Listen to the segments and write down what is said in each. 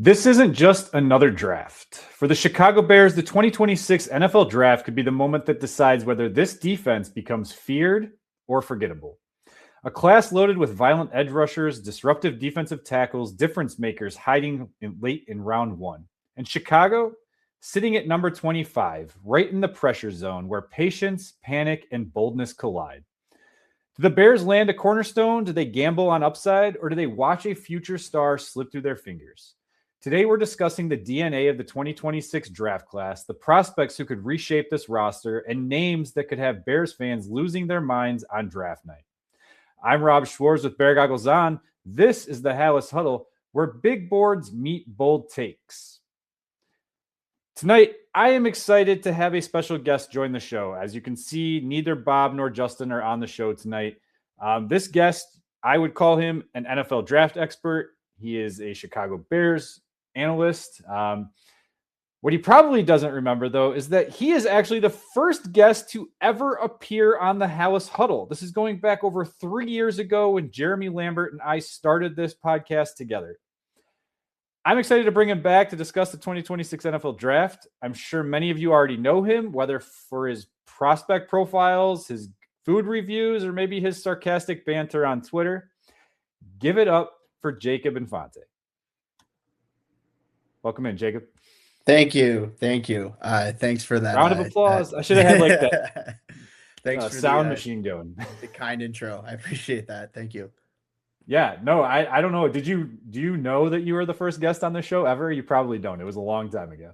This isn't just another draft. For the Chicago Bears, the 2026 NFL Draft could be the moment that decides whether this defense becomes feared or forgettable. A class loaded with violent edge rushers, disruptive defensive tackles, difference makers hiding late in round one. And Chicago, sitting at number 25, right in the pressure zone where patience, panic, and boldness collide. Do the Bears land a cornerstone? Do they gamble on upside? Or do they watch a future star slip through their fingers? Today, we're discussing the DNA of the 2026 draft class, the prospects who could reshape this roster, and names that could have Bears fans losing their minds on draft night. I'm Rob Schwarz with Bear Goggles On. This is the Halas Huddle, where big boards meet bold takes. Tonight, I am excited to have a special guest join the show. As you can see, neither Bob nor Justin are on the show tonight. This guest, I would call him an NFL draft expert. He is a Chicago Bears analyst. What he probably doesn't remember, though, is that he is actually the first guest to ever appear on the Halas Huddle. This is going back over 3 years ago when Jeremy Lambert and I started this podcast together. I'm excited to bring him back to discuss the 2026 NFL Draft. I'm sure many of you already know him, whether for his prospect profiles, his food reviews, or maybe his sarcastic banter on Twitter. Give it up for Jacob Infante. Welcome in, Jacob. Thank you. Thanks for that. Round of applause. I should have had like that thanks for sound machine going. The kind intro. I appreciate that. Thank you. Yeah, no, I don't know. Do you know that you were the first guest on the show ever? You probably don't. It was a long time ago.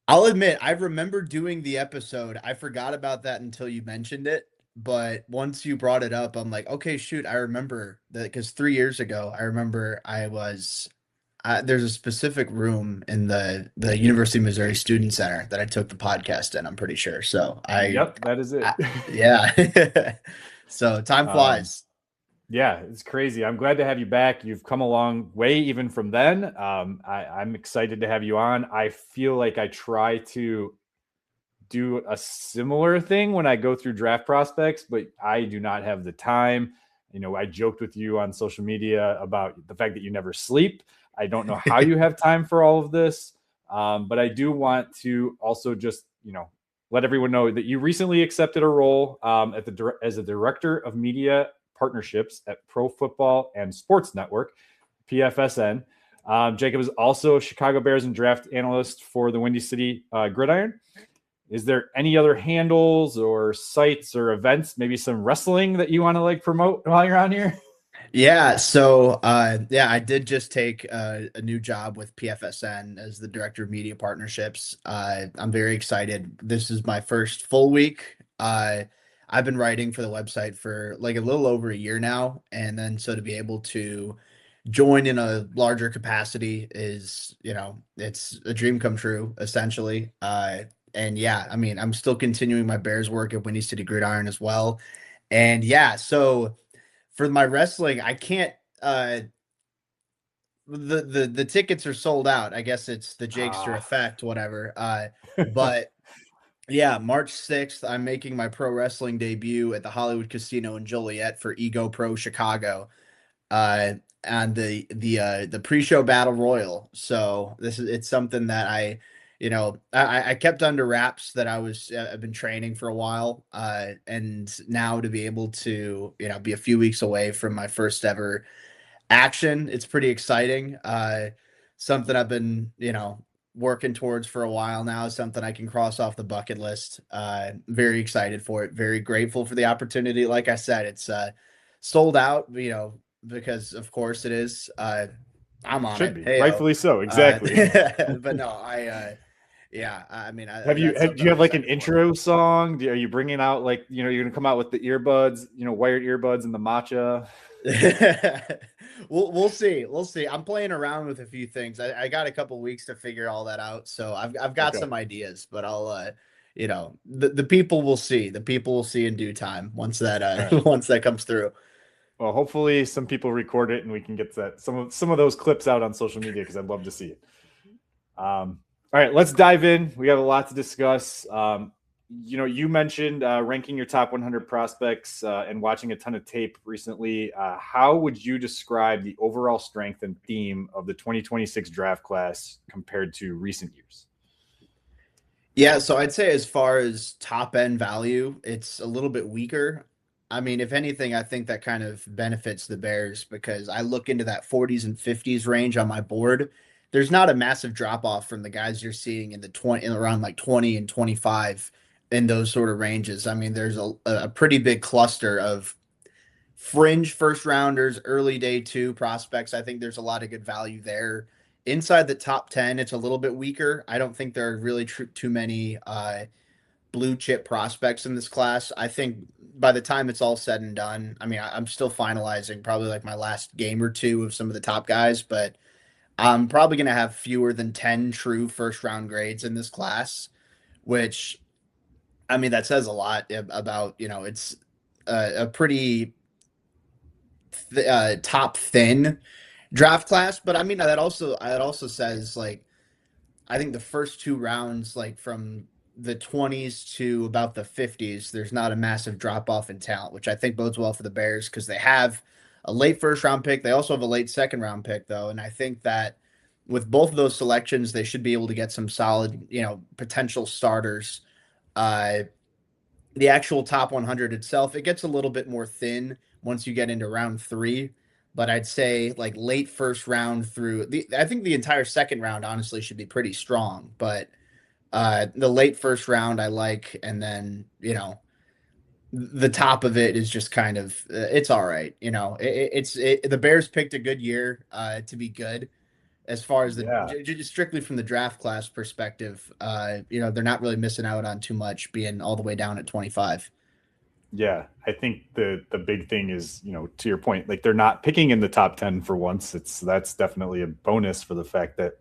I'll admit, I remember doing the episode. I forgot about that until you mentioned it. But once you brought it up, I'm like, okay, shoot, I remember that, because 3 years ago, I remember I was there's a specific room in the University of Missouri Student Center that I took the podcast in, I'm pretty sure. So Yep, that is it. Yeah. So time flies. Yeah, it's crazy. I'm glad to have you back. You've come a long way even from then. I'm excited to have you on. I feel like I try to do a similar thing when I go through draft prospects, but I do not have the time. You know, I joked with you on social media about the fact that you never sleep. I don't know how you have time for all of this, but I do want to also just, let everyone know that you recently accepted a role as a director of media partnerships at Pro Football and Sports Network, PFSN. Jacob is also a Chicago Bears and draft analyst for the Windy City Gridiron. Is there any other handles or sites or events, maybe some wrestling that you want to promote while you're on here? Yeah. So, I did just take a new job with PFSN as the director of media partnerships. I'm very excited. This is my first full week. I've been writing for the website for a little over a year now. And then so to be able to join in a larger capacity is, it's a dream come true, essentially. And yeah, I mean, I'm still continuing my Bears work at Windy City Gridiron as well. And yeah, so for my wrestling, I can't, the tickets are sold out. I guess it's the Jakester effect, whatever. But yeah, March 6th, I'm making my pro wrestling debut at the Hollywood Casino in Joliet for Ego Pro Chicago, and the pre-show battle royal. So it's something that I kept under wraps that I've been training for a while, and now to be able to be a few weeks away from my first ever action, it's pretty exciting. Something I've been working towards for a while now, something I can cross off the bucket list. Very excited for it. Very grateful for the opportunity. Like I said, it's sold out, because of course it is. I'm on Should it. Be. Rightfully so. Exactly. But no, yeah. I mean, do you have an intro song? Are you bringing out you're going to come out with the earbuds, wired earbuds and the matcha? We'll see. I'm playing around with a few things. I got a couple weeks to figure all that out. So I've got some ideas, but I'll, the people will see. The people will see in due time once that once that comes through. Well, hopefully some people record it and we can get some of those clips out on social media, because I'd love to see it. All right, let's dive in. We have a lot to discuss. you mentioned ranking your top 100 prospects and watching a ton of tape recently. How would you describe the overall strength and theme of the 2026 draft class compared to recent years? Yeah, so I'd say as far as top end value, it's a little bit weaker. I mean, if anything, I think that kind of benefits the Bears because I look into that 40s and 50s range on my board. There's not a massive drop off from the guys you're seeing in the 20 in around like 20 and 25 in those sort of ranges. I mean, there's a pretty big cluster of fringe first rounders, early day two prospects. I think there's a lot of good value there. Inside the top 10, it's a little bit weaker. I don't think there are really too many blue chip prospects in this class. I think by the time it's all said and done, I mean, I'm still finalizing probably like my last game or two of some of the top guys, but I'm probably going to have fewer than 10 true first round grades in this class, which I mean, that says a lot about, it's a pretty top thin draft class. But I mean, that also says like I think the first two rounds, like from the 20s to about the 50s, there's not a massive drop off in talent, which I think bodes well for the Bears because they have a late first round pick. They also have a late second round pick, though. And I think that with both of those selections, they should be able to get some solid, potential starters. Uh, the actual top 100 itself, it gets a little bit more thin once you get into round three. But I'd say like late first round I think the entire second round honestly should be pretty strong. But the late first round I like, and then the top of it is just kind of it's all right. The Bears picked a good year to be good as far as Yeah. just strictly from the draft class perspective. They're not really missing out on too much being all the way down at 25. Yeah, I think the big thing is, to your point, like they're not picking in the top 10 for once. That's definitely a bonus for the fact that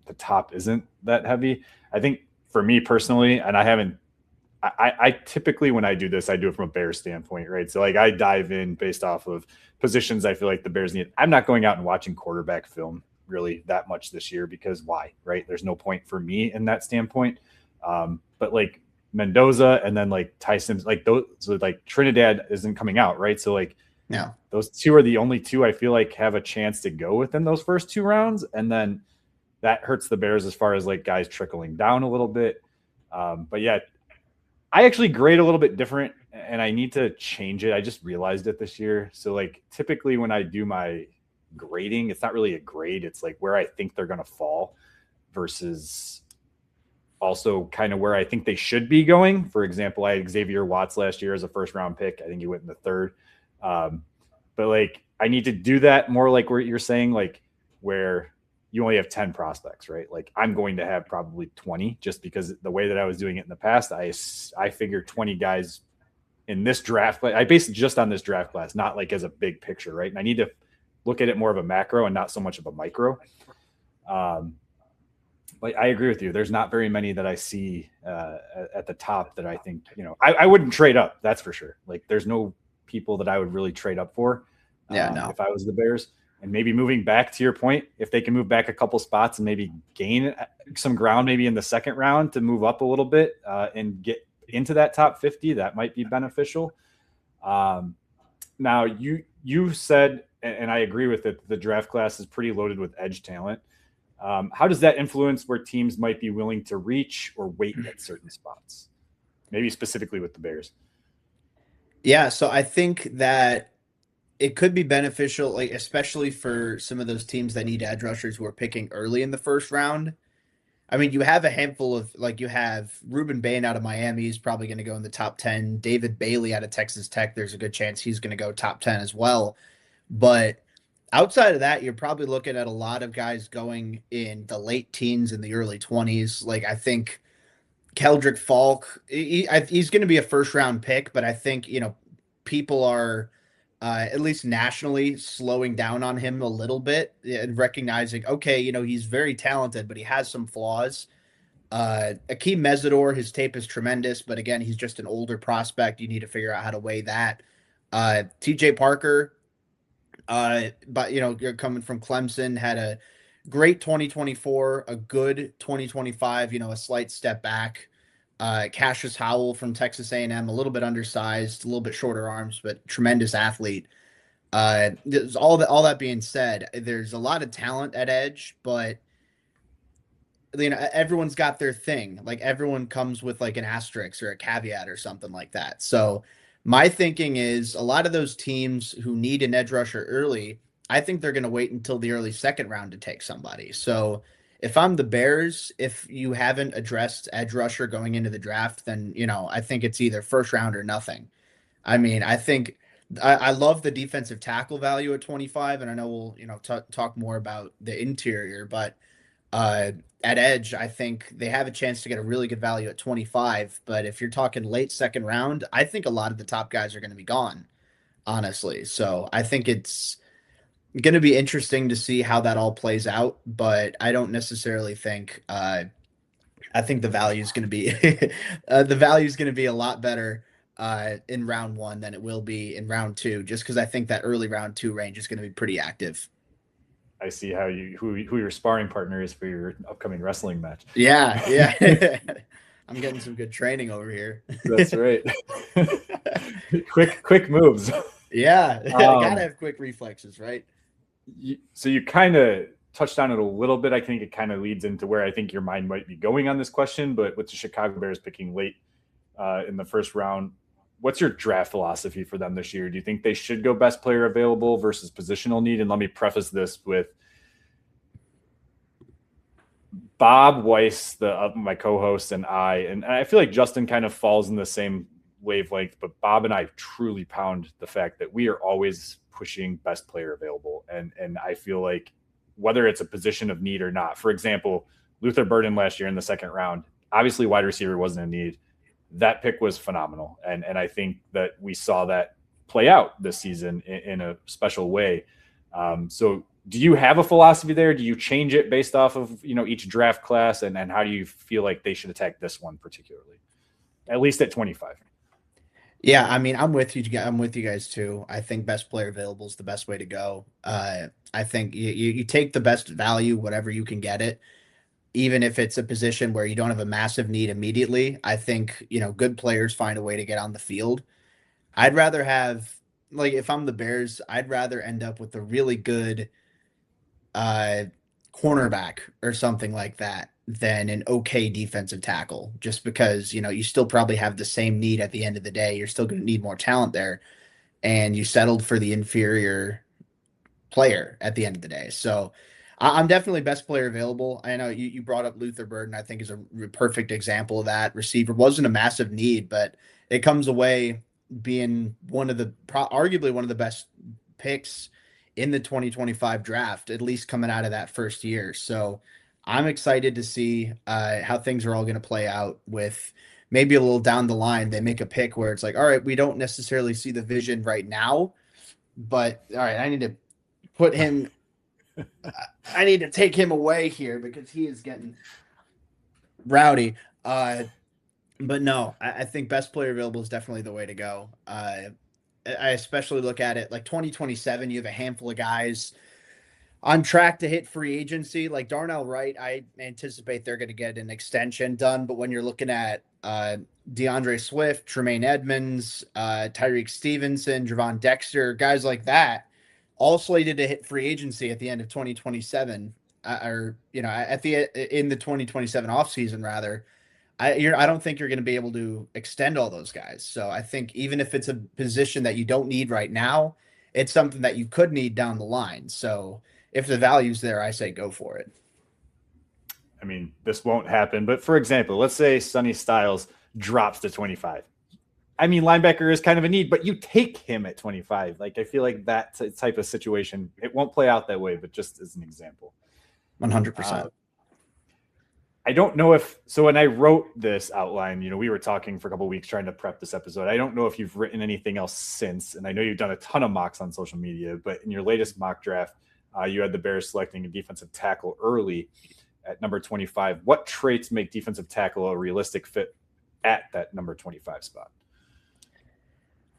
the top isn't that heavy. I think for me personally, and I typically when I do this, I do it from a Bears standpoint, right? So like I dive in based off of positions I feel like the Bears need. I'm not going out and watching quarterback film really that much this year because why, right? There's no point for me in that standpoint. But like Mendoza and then like Tyson, like those, so like Trinidad isn't coming out, right? So like Yeah. those two are the only two I feel like have a chance to go within those first two rounds, and then that hurts the Bears as far as like guys trickling down a little bit. But yeah, I actually grade a little bit different, and I need to change it. I just realized it this year. So like typically when I do my grading, it's not really a grade. It's like where I think they're going to fall versus also kind of where I think they should be going. For example, I had Xavier Watts last year as a first round pick. I think he went in the third. But like I need to do that more like where you're saying, like where you only have 10 prospects, right? Like I'm going to have probably 20 just because the way that I was doing it in the past, I figured 20 guys in this draft. I based it just on this draft class, not like as a big picture, right? And I need to look at it more of a macro and not so much of a micro. But I agree with you. There's not very many that I see at the top that I think, I wouldn't trade up. That's for sure. Like there's no people that I would really trade up for. If I was the Bears. And maybe moving back to your point, if they can move back a couple spots and maybe gain some ground, maybe in the second round to move up a little bit and get into that top 50, that might be beneficial. Now you said, and I agree with it, the draft class is pretty loaded with edge talent. How does that influence where teams might be willing to reach or wait at certain spots? Maybe specifically with the Bears. Yeah, so I think that it could be beneficial, like especially for some of those teams that need edge rushers who are picking early in the first round. I mean, you have a handful of like you have Ruben Bain out of Miami. He's probably going to go in the top 10. David Bailey out of Texas Tech. There's a good chance he's going to go top 10 as well. But outside of that, you're probably looking at a lot of guys going in the late teens and the early 20s. Like I think Keldrick Falk, he's going to be a first round pick, but I think, people are at least nationally slowing down on him a little bit and recognizing, okay, he's very talented, but he has some flaws. Akeem Mesidor, his tape is tremendous, but again, he's just an older prospect. You need to figure out how to weigh that. TJ Parker, but you're coming from Clemson, had a great 2024, a good 2025, a slight step back. Cassius Howell from Texas A&M, a little bit undersized, a little bit shorter arms, but tremendous athlete. All that being said, there's a lot of talent at edge, but everyone's got their thing. Like everyone comes with like an asterisk or a caveat or something like that. So my thinking is a lot of those teams who need an edge rusher early, I think they're going to wait until the early second round to take somebody. So if I'm the Bears, if you haven't addressed edge rusher going into the draft, then I think it's either first round or nothing. I mean, I think I love the defensive tackle value at 25, and I know we'll talk more about the interior, but uh, at edge, I think they have a chance to get a really good value at 25. But if you're talking late second round, I think a lot of the top guys are going to be gone, honestly. So I think it's going to be interesting to see how that all plays out. But I don't necessarily think. I think the value is going to be a lot better in round one than it will be in round two, just because I think that early round two range is going to be pretty active. I see who your sparring partner is for your upcoming wrestling match. Yeah. I'm getting some good training over here. That's right. quick moves. Yeah, I gotta have quick reflexes, right? So you kind of touched on it a little bit. I think it kind of leads into where I think your mind might be going on this question. But with the Chicago Bears picking late in the first round, what's your draft philosophy for them this year? Do you think they should go best player available versus positional need? And let me preface this with Bob Weiss, my co-host, and I feel like Justin kind of falls in the same wavelength, but Bob and I truly pound the fact that we are always pushing best player available. And I feel like whether it's a position of need or not, for example, Luther Burden last year in the second round, obviously wide receiver wasn't a need. That pick was phenomenal. And I think that we saw that play out this season in a special way. So do you have a philosophy there? Do you change it based off of, each draft class? And how do you feel like they should attack this one particularly, at least at 25? Yeah, I mean, I'm with you. I'm with you guys too. I think best player available is the best way to go. I think you take the best value, whatever you can get it, even if it's a position where you don't have a massive need immediately. I think, good players find a way to get on the field. I'd rather have, like, if I'm the Bears, I'd rather end up with a really good cornerback or something like that than an okay defensive tackle, just because, you still probably have the same need at the end of the day. You're still going to need more talent there, and you settled for the inferior player at the end of the day. So I'm definitely best player available. I know you brought up Luther Burden, I think is a perfect example of that. Receiver wasn't a massive need, but it comes away being arguably one of the best picks in the 2025 draft, at least coming out of that first year. So I'm excited to see how things are all going to play out with maybe a little down the line. They make a pick where it's like, all right, we don't necessarily see the vision right now, but all right, I need to put him, I need to take him away here because he is getting rowdy. But no, I think best player available is definitely the way to go. I especially look at it like 2027, you have a handful of guys on track to hit free agency. Like Darnell Wright, I anticipate they're going to get an extension done. But when you're looking at DeAndre Swift, Tremaine Edmonds, Tyreek Stevenson, Javon Dexter, guys like that, all slated to hit free agency at the end of 2027, or in the 2027 offseason rather. I don't think you're going to be able to extend all those guys. So I think even if it's a position that you don't need right now, it's something that you could need down the line. So if the value's there, I say go for it. I mean, this won't happen, but for example, let's say Sonny Styles drops to 25. I mean, linebacker is kind of a need, but you take him at 25. Like, I feel like that type of situation, it won't play out that way, but just as an example. 100%. I don't know when I wrote this outline, we were talking for a couple of weeks trying to prep this episode. I don't know if you've written anything else since, and I know you've done a ton of mocks on social media, but in your latest mock draft, you had the Bears selecting a defensive tackle early at number 25. What traits make defensive tackle a realistic fit at that number 25 spot?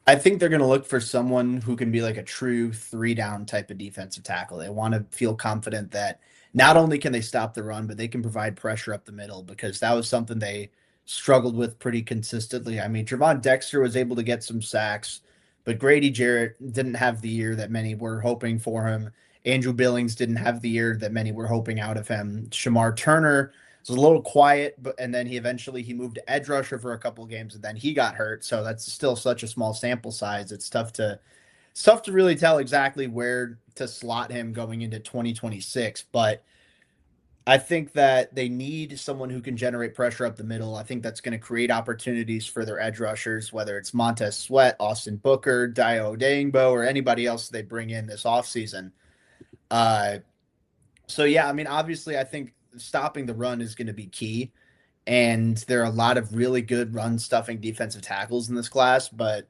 I think they're going to look for someone who can be like a true 3-down type of defensive tackle. They want to feel confident that not only can they stop the run, but they can provide pressure up the middle, because that was something they struggled with pretty consistently. I mean, Javon Dexter was able to get some sacks, but Grady Jarrett didn't have the year that many were hoping for him. Andrew Billings didn't have the year that many were hoping out of him. Shamar Turner was a little quiet, but and then he moved to edge rusher for a couple of games, and then he got hurt. So that's still such a small sample size. It's tough to really tell exactly where to slot him going into 2026, but I think that they need someone who can generate pressure up the middle. I think that's going to create opportunities for their edge rushers, whether it's Montez Sweat, Austin Booker, Dio Dangbo, or anybody else they bring in this offseason. Uh, so, yeah, I mean, obviously, I think stopping the run is going to be key. And there are a lot of really good run stuffing defensive tackles in this class. But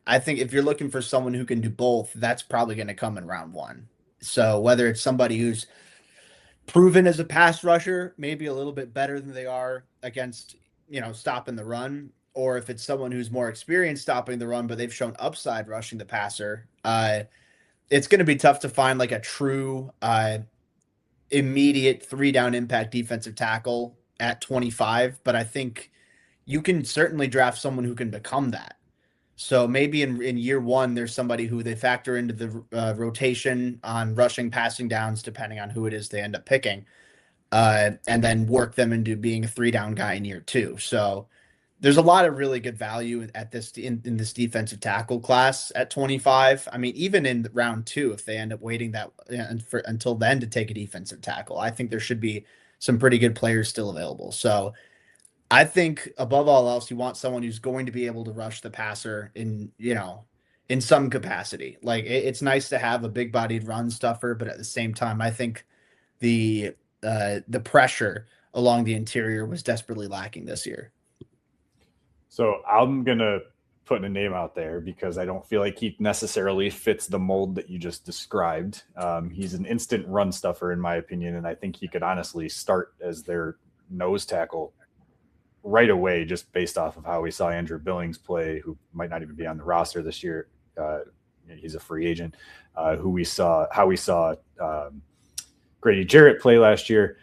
I think if you're looking for someone who can do both, that's probably going to come in round one. So whether it's somebody who's proven as a pass rusher, maybe a little bit better than they are against, stopping the run, or if it's someone who's more experienced stopping the run, but they've shown upside rushing the passer, it's going to be tough to find like a true immediate three down impact defensive tackle at 25. But I think you can certainly draft someone who can become that. So maybe in year one, there's somebody who they factor into the rotation on rushing, passing downs, depending on who it is they end up picking, and then work them into being a three down guy in year two. So there's a lot of really good value at this in this defensive tackle class at 25. I mean, even in round two, if they end up waiting until then to take a defensive tackle, I think there should be some pretty good players still available. So I think above all else, you want someone who's going to be able to rush the passer in some capacity. Like it's nice to have a big bodied run stuffer, but at the same time, I think the pressure along the interior was desperately lacking this year. So I'm gonna put a name out there because I don't feel like he necessarily fits the mold that you just described. He's an instant run stuffer in my opinion, and I think he could honestly start as their nose tackle right away, just based off of how we saw Andrew Billings play, who might not even be on the roster this year. He's a free agent. How we saw Grady Jarrett play last year.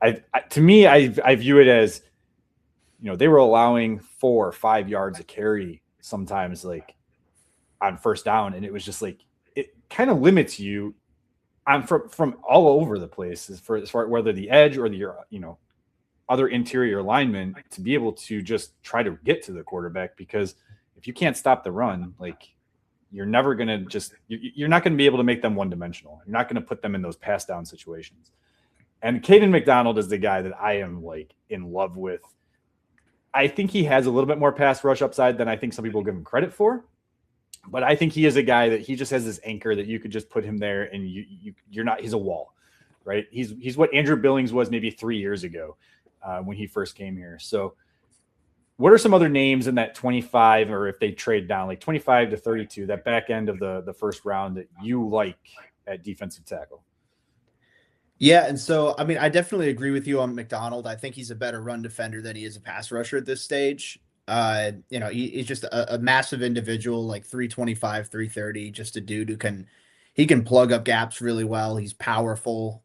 To me, I view it as, they were allowing 4 or 5 yards of carry sometimes, like on first down, and it was just like it kind of limits you on from all over the place as far whether the edge or the other interior linemen to be able to just try to get to the quarterback, because if you can't stop the run, like you're never going to you're not going to be able to make them one dimensional. You're not going to put them in those pass down situations. And Caden McDonald is the guy that I am like in love with. I think he has a little bit more pass rush upside than I think some people give him credit for. But I think he is a guy that he just has this anchor that you could just put him there and he's a wall, right? He's what Andrew Billings was maybe 3 years ago. When he first came here. So what are some other names in that 25, or if they trade down, like 25 to 32, that back end of the first round that you like at defensive tackle? Yeah, and so, I mean, I definitely agree with you on McDonald. I think he's a better run defender than he is a pass rusher at this stage. He's just a massive individual, like 325, 330, just a dude he can plug up gaps really well. He's powerful.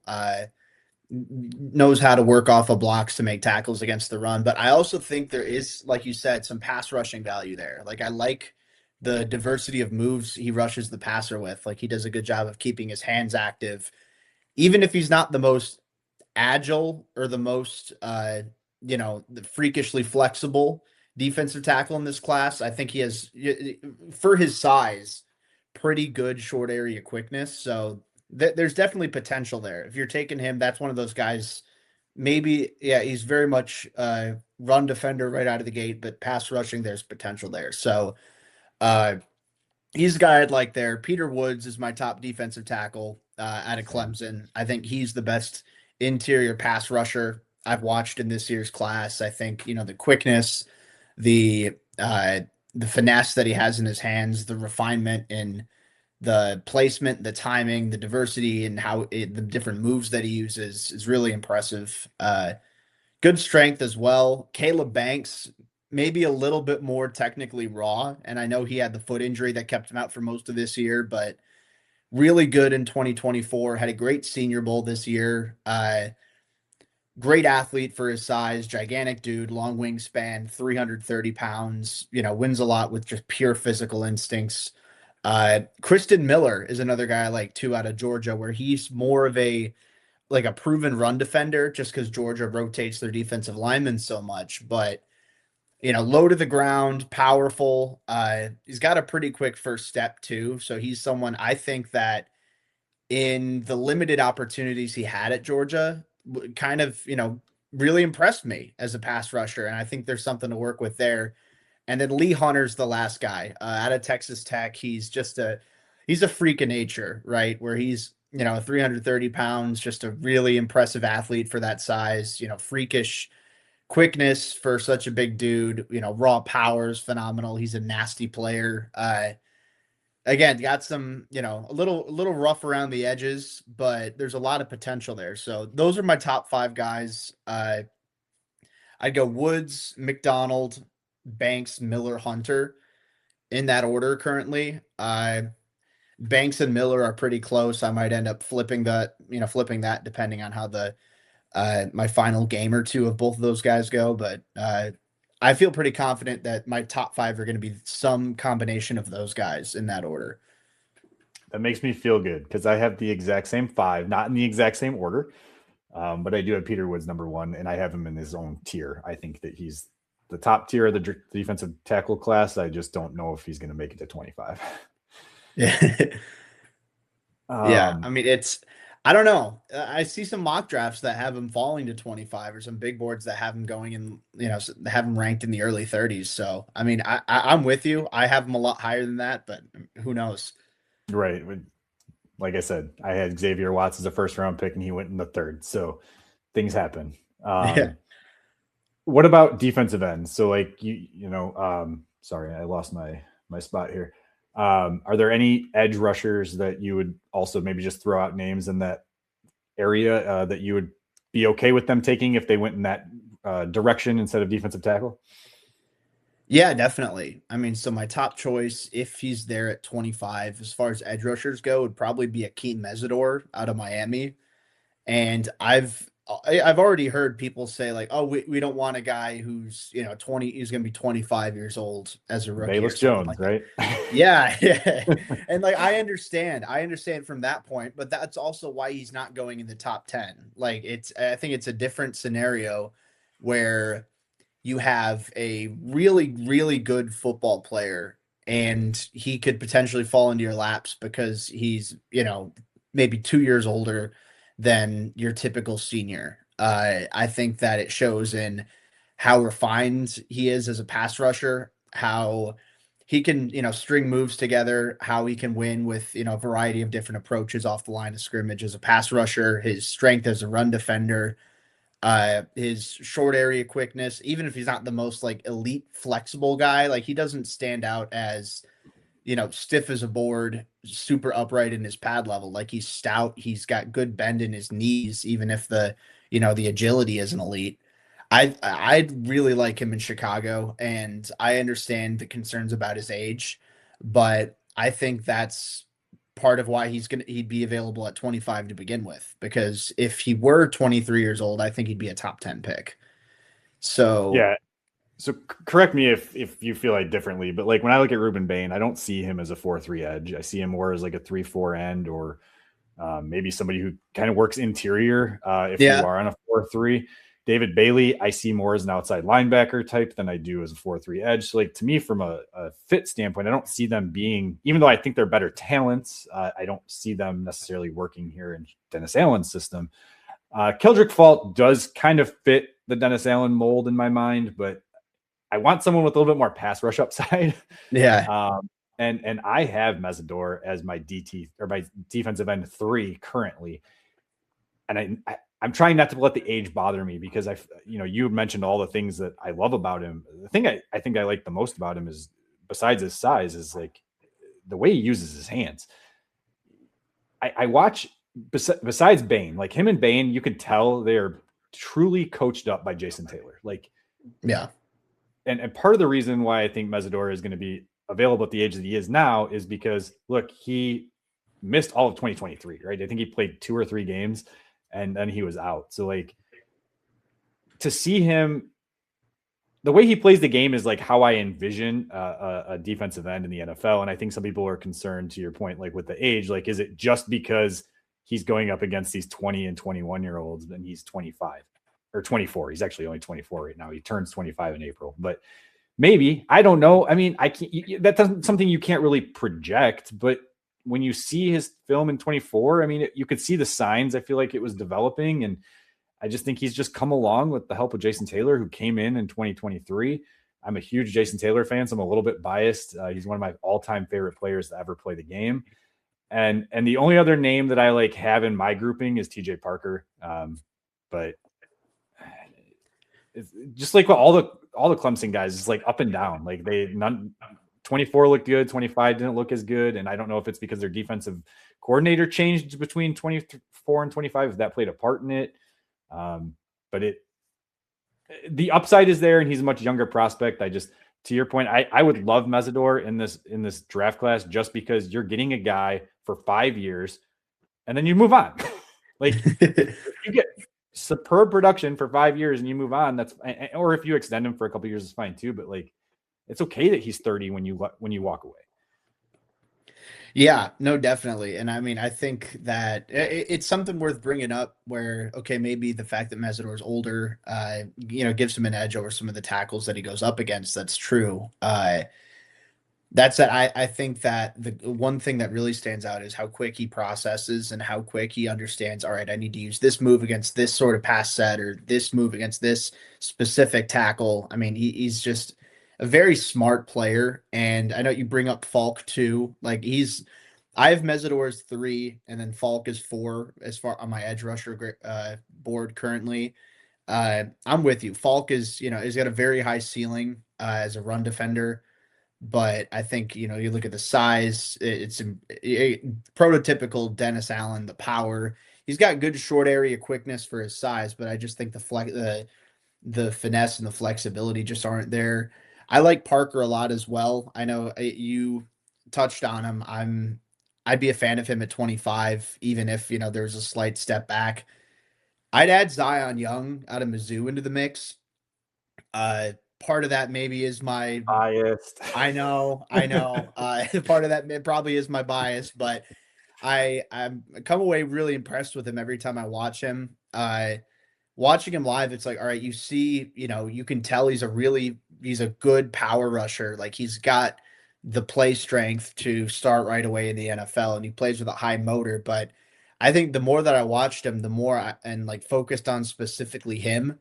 Knows how to work off of blocks to make tackles against the run. But I also think there is, like you said, some pass rushing value there. Like I like the diversity of moves he rushes the passer with. Like he does a good job of keeping his hands active, even if he's not the most agile or the most, the freakishly flexible defensive tackle in this class. I think he has, for his size, pretty good short area quickness. So there's definitely potential there. If you're taking him, that's one of those guys. Maybe, yeah, he's very much run defender right out of the gate, but pass rushing, there's potential there. So he's a guy I'd like there. Peter Woods is my top defensive tackle out of Clemson. I think he's the best interior pass rusher I've watched in this year's class. I think, the quickness, the finesse that he has in his hands, the refinement in the placement, the timing, the diversity, and the different moves that he uses is really impressive. Good strength as well. Caleb Banks, maybe a little bit more technically raw, and I know he had the foot injury that kept him out for most of this year, but really good in 2024. Had a great Senior Bowl this year. great athlete for his size, gigantic dude, long wingspan, 330 pounds, wins a lot with just pure physical instincts. Kristen Miller is another guy I like too out of Georgia, where he's more of a proven run defender just because Georgia rotates their defensive linemen so much. But low to the ground, powerful. He's got a pretty quick first step too. So he's someone I think that in the limited opportunities he had at Georgia, kind of, really impressed me as a pass rusher. And I think there's something to work with there. And then Lee Hunter's the last guy out of Texas Tech. He's a freak of nature, right? Where he's, 330 pounds, just a really impressive athlete for that size, freakish quickness for such a big dude, raw power is phenomenal. He's a nasty player. Again, got some, a little rough around the edges, but there's a lot of potential there. So those are my top 5 guys. I'd go Woods, McDonald, Banks, Miller, Hunter in that order currently. Banks and Miller are pretty close. I might end up flipping that depending on how the my final game or two of both of those guys go. But I feel pretty confident that my top 5 are going to be some combination of those guys in that order. That makes me feel good because I have the exact same 5, not in the exact same order, but I do have Peter Woods number 1, and I have him in his own tier. I think that he's the top tier of the defensive tackle class. I just don't know if he's going to make it to 25. Yeah. Yeah. I mean, I don't know. I see some mock drafts that have him falling to 25 or some big boards that have him going in, have him ranked in the early 30s. So, I mean, I'm with you. I have him a lot higher than that, but who knows? Right. Like I said, I had Xavier Watts as a first round pick and he went in the 3rd. So things happen. Yeah. What about defensive ends? So sorry, I lost my spot here. Are there any edge rushers that you would also maybe just throw out names in that area that you would be okay with them taking if they went in that direction instead of defensive tackle? Yeah, definitely. I mean, so my top choice, if he's there at 25, as far as edge rushers go, would probably be Akeem Mesidor out of Miami. And I've already heard people say like, oh, we don't want a guy who's 20, he's going to be 25 years old as a rookie. Bayless Jones, like right? Yeah, yeah. And like I understand from that point, but that's also why he's not going in the top 10. Like I think it's a different scenario where you have a really, really good football player and he could potentially fall into your laps because he's, maybe 2 years older than your typical senior. I think that it shows in how refined he is as a pass rusher, how he can, string moves together, how he can win with, a variety of different approaches off the line of scrimmage as a pass rusher, his strength as a run defender, his short area quickness, even if he's not the most like elite flexible guy, like he doesn't stand out as, stiff as a board, super upright in his pad level. Like he's stout. He's got good bend in his knees, even if the agility isn't elite. I'd really like him in Chicago, and I understand the concerns about his age, but I think that's part of why he'd be available at 25 to begin with, because if he were 23 years old, I think he'd be a top 10 pick. So yeah. So correct me if you feel like differently, but like when I look at Ruben Bain, I don't see him as a 4-3 edge. I see him more as like a 3-4 end, or maybe somebody who kind of works interior. If you are on a 4-3, David Bailey, I see more as an outside linebacker type than I do as a 4-3 edge. So like to me, from a fit standpoint, I don't see them being, even though I think they're better talents, I don't see them necessarily working here in Dennis Allen's system. Keldrick Fault does kind of fit the Dennis Allen mold in my mind, but I want someone with a little bit more pass rush upside. Yeah. And I have Mesidor as my DT or my defensive end 3 currently. And I'm trying not to let the age bother me, because you mentioned all the things that I love about him. The thing I think I like the most about him is, besides his size, is like the way he uses his hands. I watch, besides Bain, like him and Bain, you could tell they're truly coached up by Jason Taylor. Like, yeah. And part of the reason why I think Mesidor is going to be available at the age that he is now is because, look, he missed all of 2023, right? I think he played 2 or 3 games and then he was out. So like to see him, the way he plays the game is like how I envision a defensive end in the NFL. And I think some people are concerned, to your point, like with the age, like, is it just because he's going up against these 20 and 21-year-olds and he's 25 or 24? He's actually only 24 right now. He turns 25 in April, but maybe, I don't know. I mean, that's something you can't really project, but when you see his film in 24, I mean, you could see the signs. I feel like it was developing, and I just think he's just come along with the help of Jason Taylor, who came in 2023. I'm a huge Jason Taylor fan, so I'm a little bit biased. He's one of my all-time favorite players to ever play the game. And the only other name that I like have in my grouping is TJ Parker. But it's just like all the Clemson guys, it's like up and down. Like 24 looked good, 25 didn't look as good. And I don't know if it's because their defensive coordinator changed between 24 and 25, if that played a part in it. But the upside is there, and he's a much younger prospect. To your point, I would love Mesidor in this draft class, just because you're getting a guy for 5 years and then you move on. Like, you get superb production for 5 years and you move on. Or if you extend him for a couple of years, it's fine too. But like, it's okay that he's 30 when you walk away. Yeah, no, definitely. And I mean, I think that it's something worth bringing up where, okay, maybe the fact that Mesidor is older, gives him an edge over some of the tackles that he goes up against. That's true. That said, I think that the one thing that really stands out is how quick he processes and how quick he understands, all right, I need to use this move against this sort of pass set, or this move against this specific tackle. I mean, he's just a very smart player. And I know you bring up Falk too. Like, I have Mesidor as 3, and then Falk is 4 as far on my edge rusher board currently. I'm with you. Falk is, he's got a very high ceiling as a run defender. But I think, you look at the size, it's prototypical Dennis Allen, the power. He's got good short area quickness for his size, but I just think the finesse and the flexibility just aren't there. I like Parker a lot as well. I know you touched on him. I'd be a fan of him at 25, even if, there's a slight step back. I'd add Zion Young out of Mizzou into the mix. Part of that maybe is my biased. I know. Part of that probably is my bias, but I'm come away really impressed with him every time I watch him. Watching him live, it's like, all right, you see, you can tell he's a good power rusher. Like, he's got the play strength to start right away in the NFL, and he plays with a high motor. But I think the more that I watched him, the more focused on specifically him,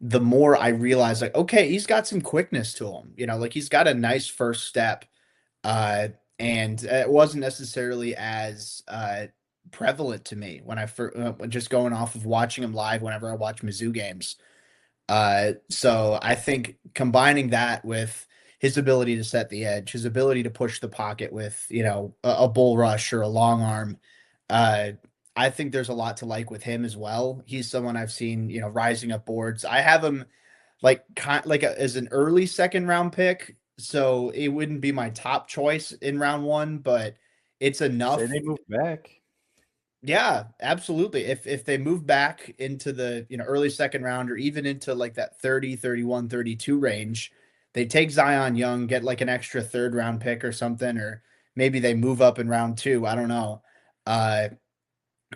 the more I realized, like, okay, he's got some quickness to him, like, he's got a nice first step. And it wasn't necessarily as prevalent to me when just going off of watching him live whenever I watch Mizzou games. So I think combining that with his ability to set the edge, his ability to push the pocket with, a bull rush or a long arm, I think there's a lot to like with him as well. He's someone I've seen, rising up boards. I have him as an early second round pick, so it wouldn't be my top choice in round 1, but it's enough. Say they move back. Yeah, absolutely. If they move back into the, early second round, or even into like that 30, 31, 32 range, they take Zion Young, get like an extra third round pick or something, or maybe they move up in round 2. I don't know.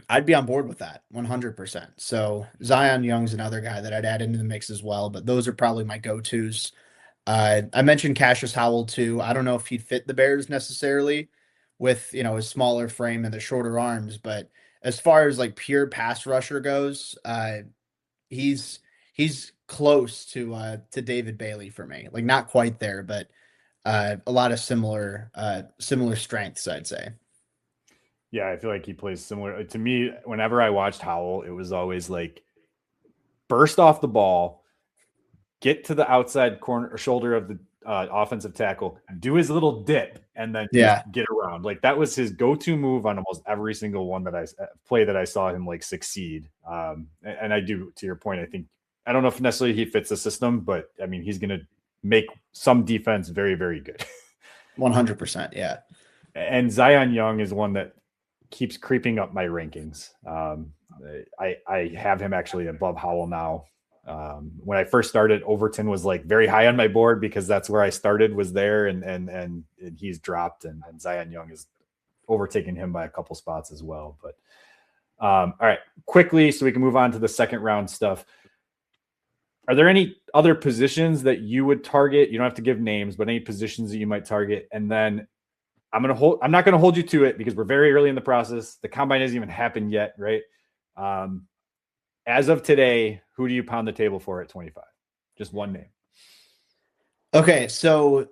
I'd be on board with that 100%. So Zion Young's another guy that I'd add into the mix as well, but those are probably my go-tos. I mentioned Cassius Howell too. I don't know if he'd fit the Bears necessarily with, his smaller frame and the shorter arms, but as far as like pure pass rusher goes, he's close to David Bailey for me. Like, not quite there, but a lot of similar strengths, I'd say. Yeah, I feel like he plays similar to me. Whenever I watched Howell, it was always like burst off the ball, get to the outside corner or shoulder of the offensive tackle, do his little dip, and then just get around. Like, that was his go-to move on almost every single one that I saw him like succeed. And I do, to your point, I don't know if necessarily he fits the system, but I mean, he's going to make some defense very, very good. 100%. Yeah. And Zion Young is one that keeps creeping up my rankings. I have him actually above Howell now. When I first started, Overton was like very high on my board because that's where I started, was there, and he's dropped, and Zion Young is overtaking him by a couple spots as well. But all right, quickly, so we can move on to the second round stuff. Are there any other positions that you would target? You don't have to give names, but any positions that you might target. And then I'm not going to hold you to it because we're very early in the process. The combine hasn't even happened yet, right? As of today, who do you pound the table for at 25? Just one name. Okay, so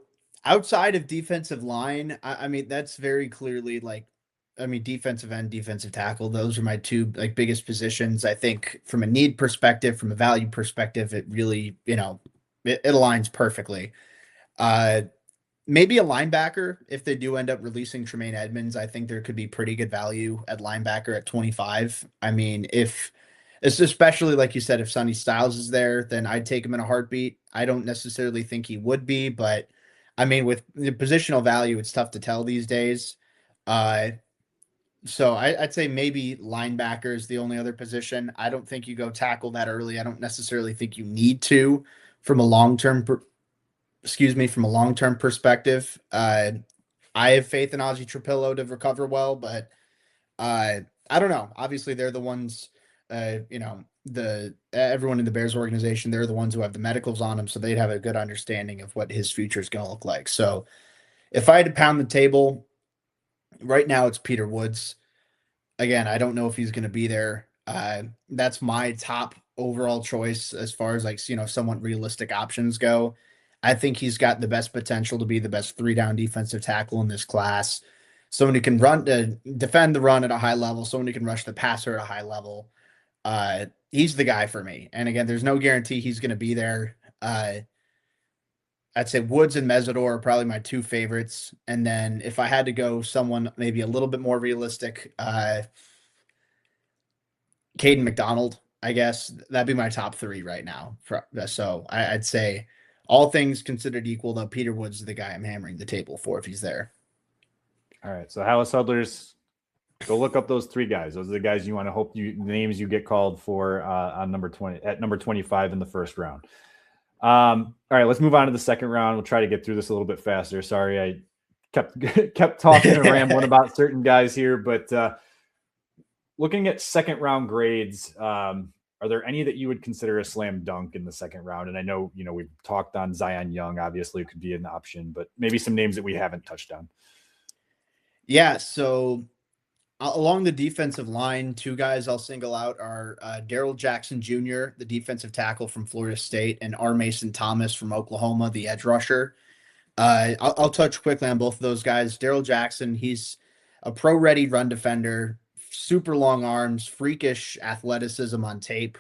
outside of defensive line, I mean, that's very clearly defensive end, defensive tackle. Those are my two like biggest positions. I think from a need perspective, from a value perspective, it really, it aligns perfectly. Maybe a linebacker if they do end up releasing Tremaine Edmonds. I think there could be pretty good value at linebacker at 25. I mean, if it's especially like you said, if Sonny Styles is there, then I'd take him in a heartbeat. I don't necessarily think he would be, but I mean, with the positional value, it's tough to tell these days. So I'd say maybe linebacker is the only other position. I don't think you go tackle that early. I don't necessarily think you need to from a long-term from a long-term perspective. I have faith in Ozzie Trapillo to recover well, but I don't know. Obviously, they're the ones, the everyone in the Bears organization, they're the ones who have the medicals on him, so they'd have a good understanding of what his future is going to look like. So if I had to pound the table, right now it's Peter Woods. Again, I don't know if he's going to be there. That's my top overall choice as far as somewhat realistic options go. I think he's got the best potential to be the best 3-down defensive tackle in this class. Someone who can defend the run at a high level, someone who can rush the passer at a high level. He's the guy for me. And again, there's no guarantee he's going to be there. I'd say Woods and Mesidor are probably my two favorites. And then if I had to go someone maybe a little bit more realistic, Caden McDonald, I guess that'd be my top 3 right now. So I'd say all things considered equal, though, Peter Woods is the guy I'm hammering the table for if he's there. All right. So Halas Huddlers, go look up those 3 guys. Those are the guys you want to hope names you get called for on number 20 at number 25 in the first round. All right, let's move on to the second round. We'll try to get through this a little bit faster. Sorry, I kept talking and rambling about certain guys here, but looking at second round grades, are there any that you would consider a slam dunk in the second round? And I know, we've talked on Zion Young, obviously could be an option, but maybe some names that we haven't touched on. Yeah, so along the defensive line, 2 guys I'll single out are Daryl Jackson Jr., the defensive tackle from Florida State, and R. Mason Thomas from Oklahoma, the edge rusher. I'll touch quickly on both of those guys. Daryl Jackson, he's a pro-ready run defender, super long arms, freakish athleticism on tape.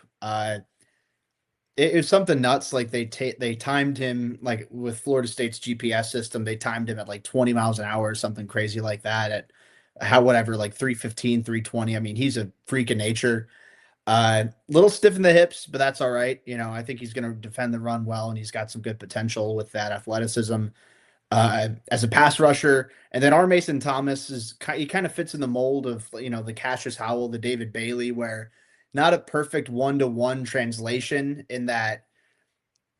It was something nuts. Like they timed him, like with Florida State's GPS system, they timed him at like 20 miles an hour or something crazy like that at like 315, 320. I mean, he's a freak of nature. Little stiff in the hips, but that's all right. I think he's going to defend the run well, and he's got some good potential with that athleticism as a pass rusher. And then R. Mason Thomas he kind of fits in the mold of, the Cassius Howell, the David Bailey, where not a perfect one-to-one translation in that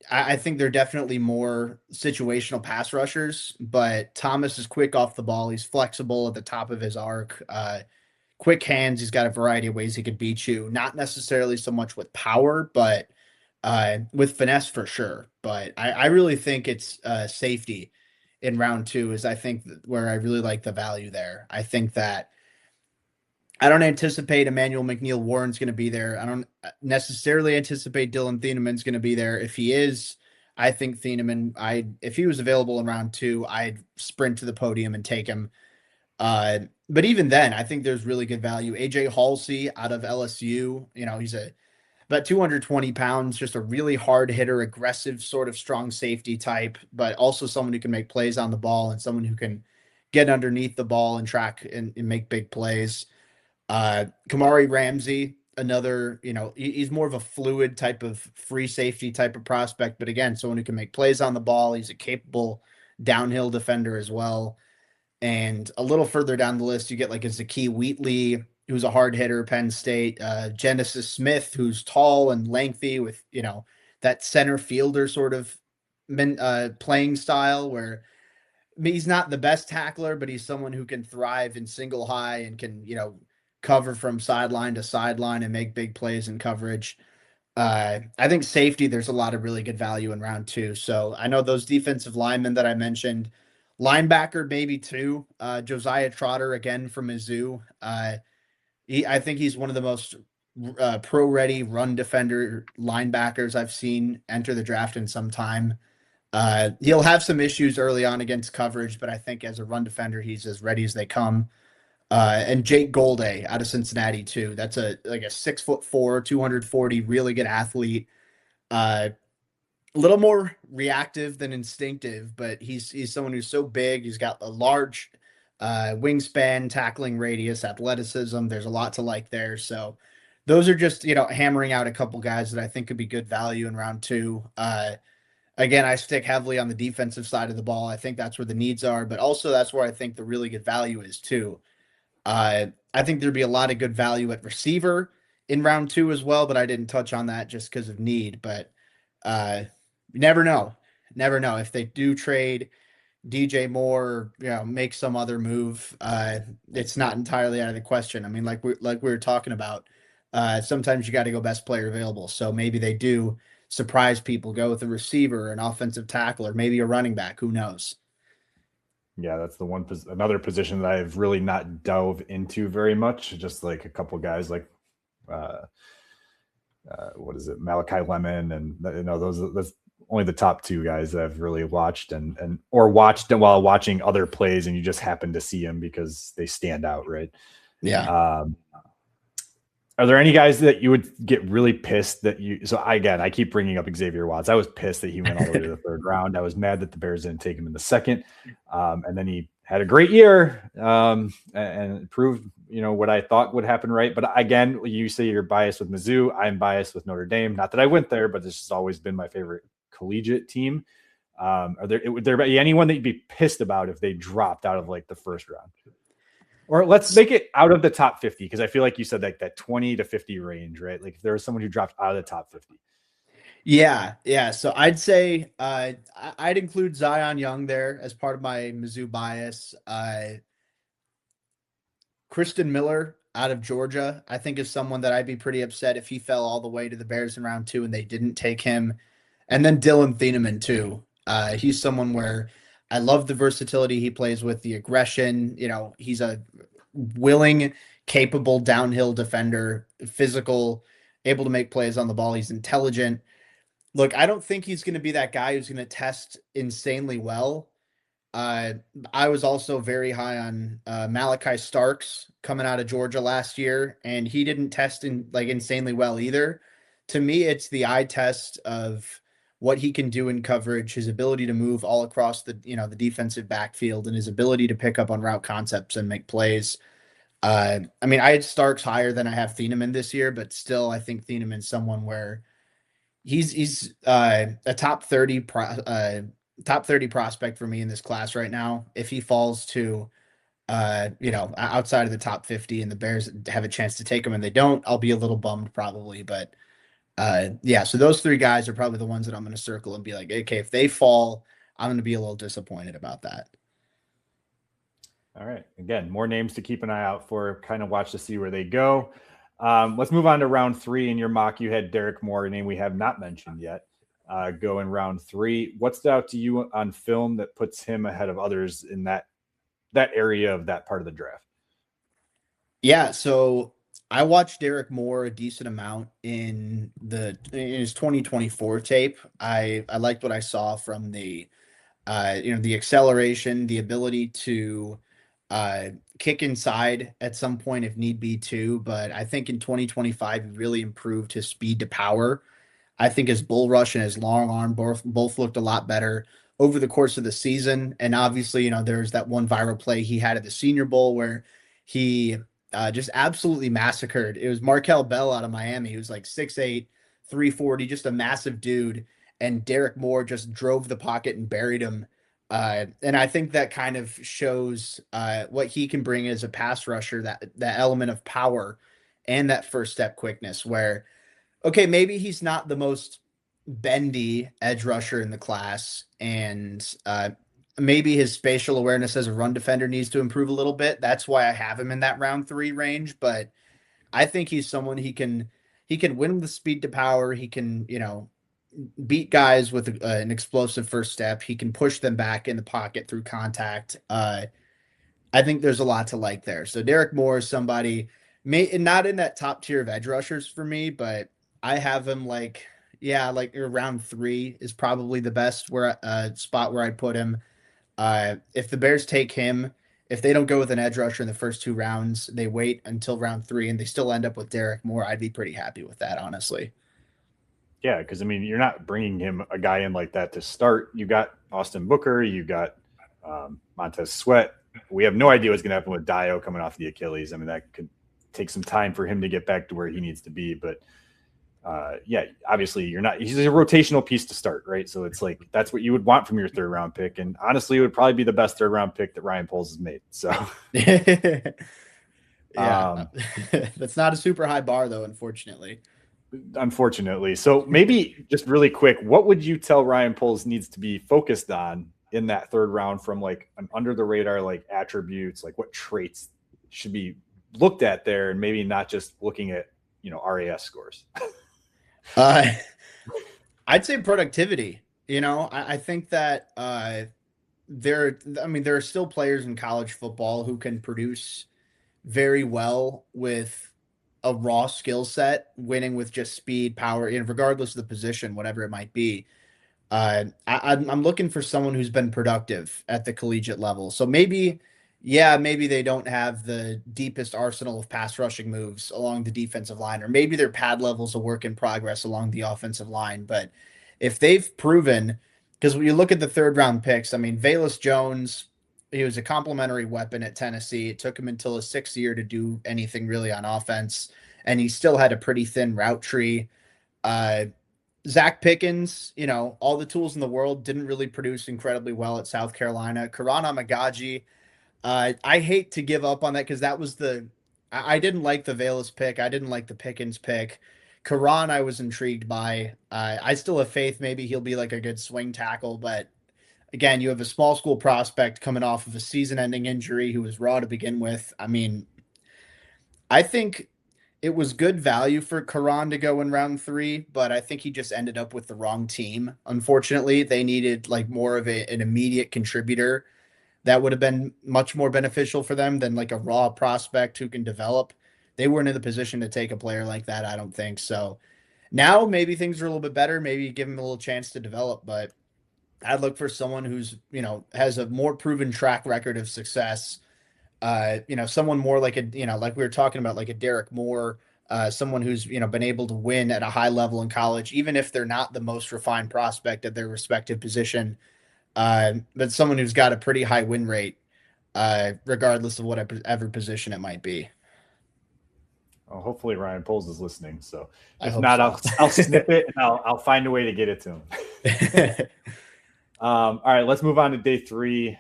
I think they're definitely more situational pass rushers, but Thomas is quick off the ball. He's flexible at the top of his arc, quick hands. He's got a variety of ways he could beat you. Not necessarily so much with power, but with finesse for sure. But I really think it's safety in round 2 is I think where I really like the value there. I think that I don't anticipate Emmanuel McNeil Warren's going to be there. I don't necessarily anticipate Dylan Thienemann's going to be there. If he is, I think Thienemann, if he was available in round 2, I'd sprint to the podium and take him. But even then, I think there's really good value. AJ Halsey out of LSU, he's about 220 pounds, just a really hard hitter, aggressive, sort of strong safety type, but also someone who can make plays on the ball and someone who can get underneath the ball and track and make big plays. Kamari Ramsey, another, he's more of a fluid type of free safety type of prospect, but again, someone who can make plays on the ball. He's a capable downhill defender as well. And a little further down the list, you get like a Zakee Wheatley, who's a hard hitter, Penn State. Genesis Smith, who's tall and lengthy with, that center fielder sort of playing style where he's not the best tackler, but he's someone who can thrive in single high and can, cover from sideline to sideline and make big plays in coverage. I think safety, there's a lot of really good value in round 2. So I know those defensive linemen that I mentioned, linebacker maybe too. Josiah Trotter again from Mizzou. I think he's one of the most pro-ready run defender linebackers I've seen enter the draft in some time. He'll have some issues early on against coverage, but I think as a run defender, he's as ready as they come. And Jake Golday out of Cincinnati too. That's a 6'4", 240, really good athlete. A little more reactive than instinctive, but he's someone who's so big. He's got a large wingspan, tackling radius, athleticism. There's a lot to like there. So those are just, hammering out a couple guys that I think could be good value in round 2. Again, I stick heavily on the defensive side of the ball. I think that's where the needs are, but also that's where I think the really good value is too. I think there'd be a lot of good value at receiver in round 2 as well, but I didn't touch on that just because of need. But never know. Never know. If they do trade DJ Moore, make some other move, it's not entirely out of the question. I mean, like we were talking about, sometimes you got to go best player available. So maybe they do surprise people, go with a receiver, an offensive tackle, or maybe a running back. Who knows? Yeah, that's the another position that I've really not dove into very much. Just like a couple guys like, what is it, Malachi Lemon, and that's only the top 2 guys that I've really watched or watched while watching other plays, and you just happen to see them because they stand out, right? Yeah. Are there any guys that you would get really pissed that I keep bringing up Xavier Watts. I was pissed that he went all the way to the 3rd round. I was mad that the Bears didn't take him in the 2nd. And then he had a great year and proved, what I thought would happen. Right. But again, you say you're biased with Mizzou. I'm biased with Notre Dame. Not that I went there, but this has always been my favorite collegiate team. Would there be anyone that you'd be pissed about if they dropped out of like the 1st round? Or let's make it out of the top 50, because I feel like you said like that 20 to 50 range, right? Like if there was someone who dropped out of the top 50. Yeah. So I'd say I'd include Zion Young there as part of my Mizzou bias. Kristen Miller out of Georgia, I think, is someone that I'd be pretty upset if he fell all the way to the Bears in round 2 and they didn't take him. And then Dylan Thieneman too. He's someone where I love the versatility he plays with, the aggression. He's a willing, capable downhill defender, physical, able to make plays on the ball. He's intelligent. Look, I don't think he's going to be that guy who's going to test insanely well. I was also very high on Malachi Starks coming out of Georgia last year, and he didn't test insanely well either. To me, it's the eye test of what he can do in coverage, his ability to move all across the defensive backfield, and his ability to pick up on route concepts and make plays. I had Starks higher than I have Thieneman this year, but still, I think Thieneman's someone where he's a top 30 prospect for me in this class right now. If he falls to outside of the top 50 and the Bears have a chance to take him and they don't, I'll be a little bummed probably. But so those 3 guys are probably the ones that I'm going to circle and be like, okay, if they fall, I'm going to be a little disappointed about that. All right. Again, more names to keep an eye out for, kind of watch to see where they go. Let's move on to round 3. In your mock, you had Derek Moore, a name we have not mentioned yet, go in round 3. What stood out to you on film that puts him ahead of others in that area of that part of the draft? Yeah, so I watched Derek Moore a decent amount in his 2024 tape. I liked what I saw from the the acceleration, the ability to kick inside at some point if need be too. But I think in 2025 he really improved his speed to power. I think his bull rush and his long arm both looked a lot better over the course of the season. And obviously, there's that one viral play he had at the Senior Bowl where he just absolutely massacred. It was Markel Bell out of Miami. He was like 6'8", 340, just a massive dude. And Derek Moore just drove the pocket and buried him And I think that kind of shows what he can bring as a pass rusher, that element of power and that first step quickness where, okay, maybe he's not the most bendy edge rusher in the class, and maybe his spatial awareness as a run defender needs to improve a little bit. That's why I have him in that round 3 range, but I think he's someone he can win with speed to power. He can, beat guys with an explosive first step. He can push them back in the pocket through contact. I think there's a lot to like there. So Derek Moore is somebody, not in that top tier of edge rushers for me, but I have him like round 3 is probably the best spot where I'd put him. If the Bears take him, if they don't go with an edge rusher in the first 2 rounds, they wait until round 3 and they still end up with Derek Moore, I'd be pretty happy with that, honestly. Yeah, because I mean, you're not bringing him a guy in like that to start. You got Austin Booker, you got Montez Sweat. We have no idea what's going to happen with Dio coming off the Achilles. I mean, that could take some time for him to get back to where he needs to be. But yeah, obviously, he's a rotational piece to start, right? So it's like that's what you would want from your 3rd round pick, and honestly, it would probably be the best 3rd round pick that Ryan Poles has made. So. Yeah, that's not a super high bar though, unfortunately. So maybe just really quick, what would you tell Ryan Poles needs to be focused on in that 3rd round from like an under the radar, like attributes, like what traits should be looked at there, and maybe not just looking at, RAS scores? I'd say productivity. I think that there are still players in college football who can produce very well with a raw skill set, winning with just speed, power, regardless of the position, whatever it might be. I'm looking for someone who's been productive at the collegiate level. So maybe they don't have the deepest arsenal of pass rushing moves along the defensive line, or maybe their pad level's a work in progress along the offensive line. But if they've proven, because when you look at the 3rd round picks, I mean, Velus Jones, he was a complimentary weapon at Tennessee. It took him until his 6th year to do anything really on offense, and he still had a pretty thin route tree. Zach Pickens, all the tools in the world, didn't really produce incredibly well at South Carolina. Karan Amagaji, I hate to give up on that because that was I didn't like the Velus pick. I didn't like the Pickens pick. Karan, I was intrigued by. I still have faith maybe he'll be like a good swing tackle, but again, you have a small school prospect coming off of a season-ending injury who was raw to begin with. I mean, I think it was good value for Karan to go in round 3, but I think he just ended up with the wrong team. Unfortunately, they needed like more of an immediate contributor that would have been much more beneficial for them than like a raw prospect who can develop. They weren't in the position to take a player like that, I don't think. So now maybe things are a little bit better. Maybe give him a little chance to develop, but I'd look for someone who's, has a more proven track record of success. Someone more like like we were talking about, like a Derek Moore, someone who's, been able to win at a high level in college, even if they're not the most refined prospect at their respective position. But someone who's got a pretty high win rate, regardless of whatever position it might be. Well, hopefully Ryan Poles is listening. So I if hope not, so. I'll snip it and I'll find a way to get it to him. All right, let's move on to day 3.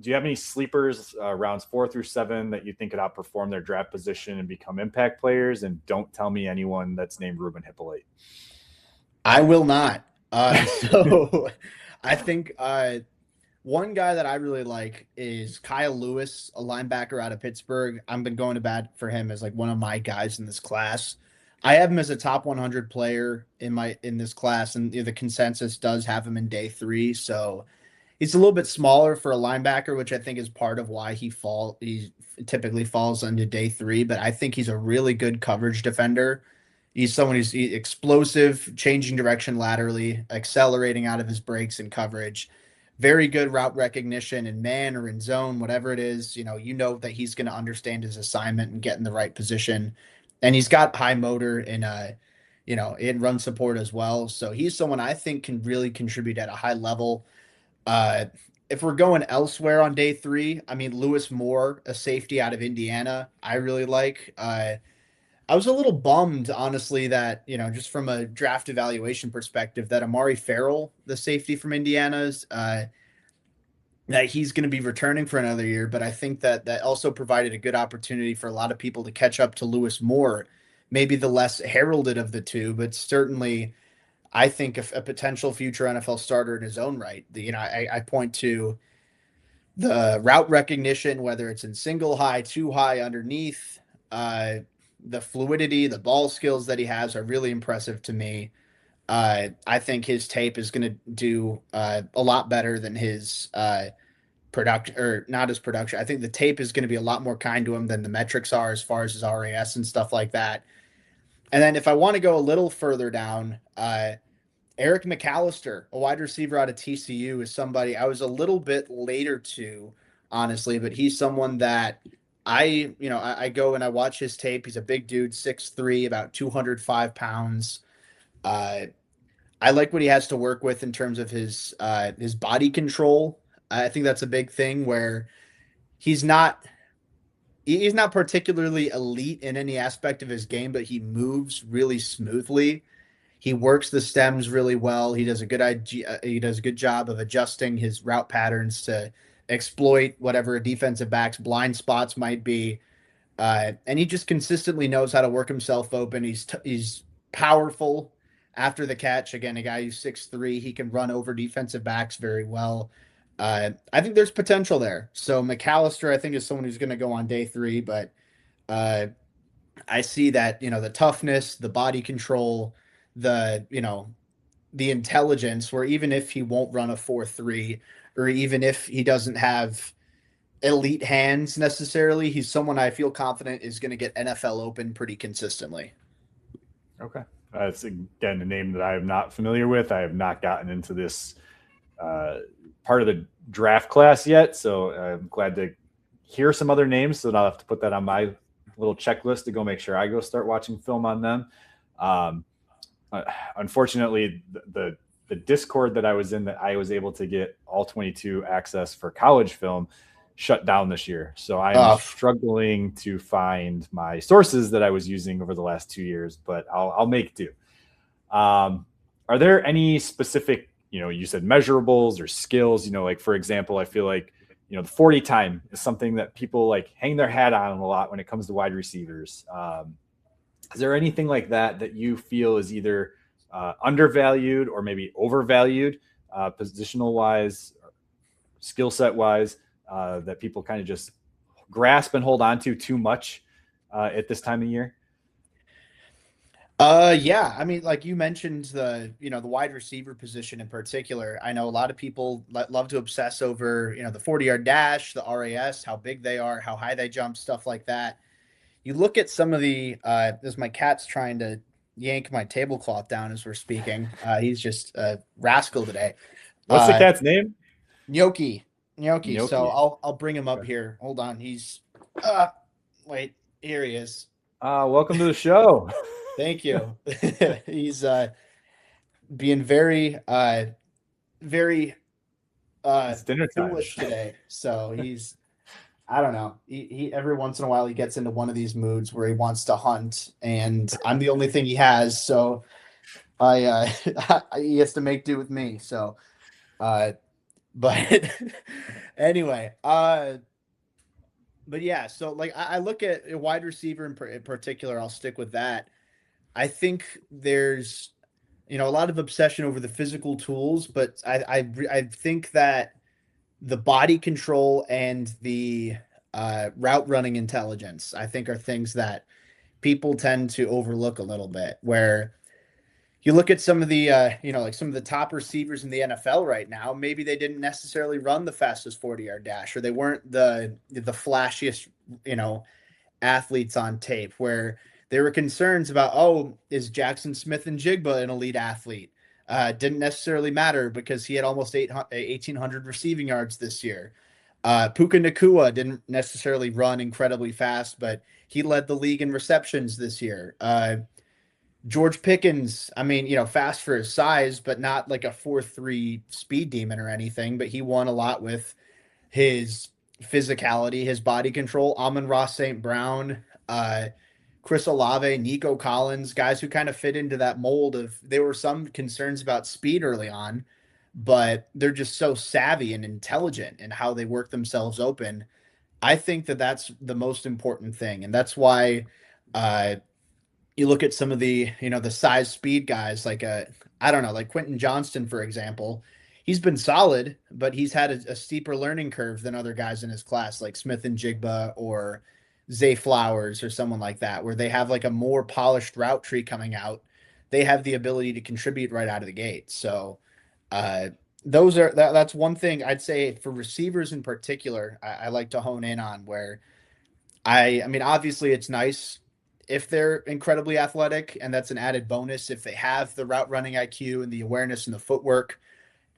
Do you have any sleepers rounds 4 through 7 that you think could outperform their draft position and become impact players? And don't tell me anyone that's named Ruben Hippolyte. I will not. So I think one guy that I really like is Kyle Lewis, a linebacker out of Pittsburgh. I've been going to bat for him as like one of my guys in this class. I have him as a top 100 player in this class, and the consensus does have him in day 3. So he's a little bit smaller for a linebacker, which I think is part of why he typically falls into day 3. But I think he's a really good coverage defender. He's someone who's explosive, changing direction laterally, accelerating out of his breaks and coverage. Very good route recognition in man or in zone, whatever it is. That he's going to understand his assignment and get in the right position. And he's got high motor in run support as well. So he's someone I think can really contribute at a high level. If we're going elsewhere on day 3, I mean, Lewis Moore, a safety out of Indiana, I really like. I was a little bummed, honestly, that, just from a draft evaluation perspective, that Amari Farrell, the safety from Indiana's, that he's going to be returning for another year. But I think that that also provided a good opportunity for a lot of people to catch up to Lewis Moore, maybe the less heralded of the two, but certainly I think a potential future NFL starter in his own right. I point to the route recognition, whether it's in single high, two high, underneath, uh, the fluidity, the ball skills that he has are really impressive to me. I think his tape is going to do a lot better than his production, or not his production. I think the tape is going to be a lot more kind to him than the metrics are as far as his RAS and stuff like that. And then if I want to go a little further down, Eric McAllister, a wide receiver out of TCU, is somebody I was a little bit later to, honestly, but he's someone that I go and I watch his tape. He's a big dude, 6'3", about 205 pounds. Uh, I like what he has to work with in terms of his body control. I think that's a big thing where he's not he's not particularly elite in any aspect of his game, but he moves really smoothly. He works the stems really well. He does a good job of adjusting his route patterns to exploit whatever a defensive back's blind spots might be. And he just consistently knows how to work himself open. He's powerful after the catch. Again, a guy who's 6'3", he can run over defensive backs very well. I think there's potential there. So McAllister, I think, is someone who's going to go on day 3, but uh, I see that, the toughness, the body control, the intelligence, where even if he won't run a 4.3, or even if he doesn't have elite hands necessarily, he's someone I feel confident is going to get NFL open pretty consistently. Okay. That's, again, a name that I am not familiar with. I have not gotten into this part of the draft class yet, so I'm glad to hear some other names, so I'll have to put that on my little checklist to go make sure I go start watching film on them. Unfortunately, the Discord that I was in, that I was able to get all 22 access for college film, shut down this year. So I'm struggling to find my sources that I was using over the last 2 years, but I'll make do. Are there any specific, you said measurables or skills, like, for example, I feel like, the 40 time is something that people like hang their hat on a lot when it comes to wide receivers. Is there anything like that you feel is either undervalued or maybe overvalued, positional wise, skill set wise, that people kind of just grasp and hold on to too much at this time of year? Yeah. I mean, like you mentioned, the wide receiver position in particular. I know a lot of people love to obsess over, the 40-yard dash, the RAS, how big they are, how high they jump, stuff like that. You look at some of the, as my cat's trying to yank my tablecloth down as we're speaking. He's just a rascal today. What's the cat's name? Gnocchi. Gnocchi. So I'll bring him up here. Hold on. He's, wait, here he is. Welcome to the show. Thank you. He's being very it's dinner time. foolish today. So he's, I don't know. He every once in a while he gets into one of these moods where he wants to hunt, and I'm the only thing he has. So he has to make do with me. So, but anyway, but yeah. So like I look at a wide receiver in particular. I'll stick with that. I think there's, a lot of obsession over the physical tools, but I think that the body control and the route running intelligence, I think, are things that people tend to overlook a little bit. Where you look at some of the, like some of the top receivers in the NFL right now, maybe they didn't necessarily run the fastest 40-yard dash, or they weren't the flashiest, athletes on tape, where there were concerns about, is Jackson Smith and Jigba an elite athlete? Didn't necessarily matter because he had almost 1,800 receiving yards this year. Puka Nacua didn't necessarily run incredibly fast, but he led the league in receptions this year. George Pickens, I mean, fast for his size, but not like a 4.3 speed demon or anything, but he won a lot with his physicality, his body control. Amon-Ra St. Brown, Chris Olave, Nico Collins, guys who kind of fit into that mold of there were some concerns about speed early on, but they're just so savvy and intelligent in how they work themselves open. I think that that's the most important thing. And that's why uh, you look at some of the, the size speed guys like, I don't know, like Quentin Johnston, for example. He's been solid, but he's had a steeper learning curve than other guys in his class, like Smith and Jigba or Zay Flowers or someone like that, where they have like a more polished route tree coming out. They have the ability to contribute right out of the gate. So, uh, that's one thing I'd say for receivers in particular. I like to hone in on where I mean, obviously it's nice if they're incredibly athletic, and that's an added bonus if they have the route running IQ and the awareness and the footwork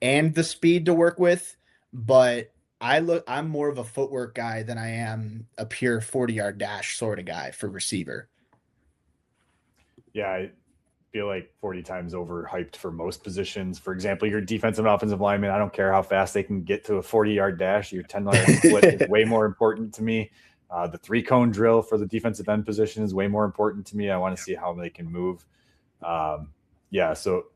and the speed to work with. But I'm more of a footwork guy than I am a pure 40-yard dash sort of guy for receiver. Yeah, I feel like 40 times overhyped for most positions. For example, your defensive and offensive lineman, I don't care how fast they can get to a 40-yard dash. Your 10-yard split is way more important to me. The 3-cone drill for the defensive end position is way more important to me. I want to see how they can move. Yeah, so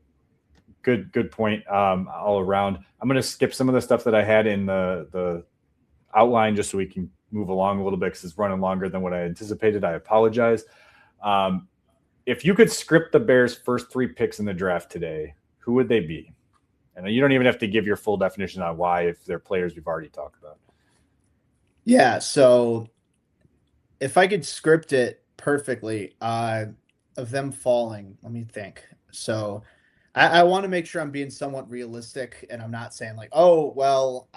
good point all around. I'm going to skip some of the stuff that I had in the outline just so we can move along a little bit because it's running longer than what I anticipated. I apologize. If you could script the Bears' first 3 picks in the draft today, who would they be? And you don't even have to give your full definition on why if they're players we've already talked about. Yeah, so if I could script it perfectly, of them falling, let me think. So I want to make sure I'm being somewhat realistic, and I'm not saying like, oh, well,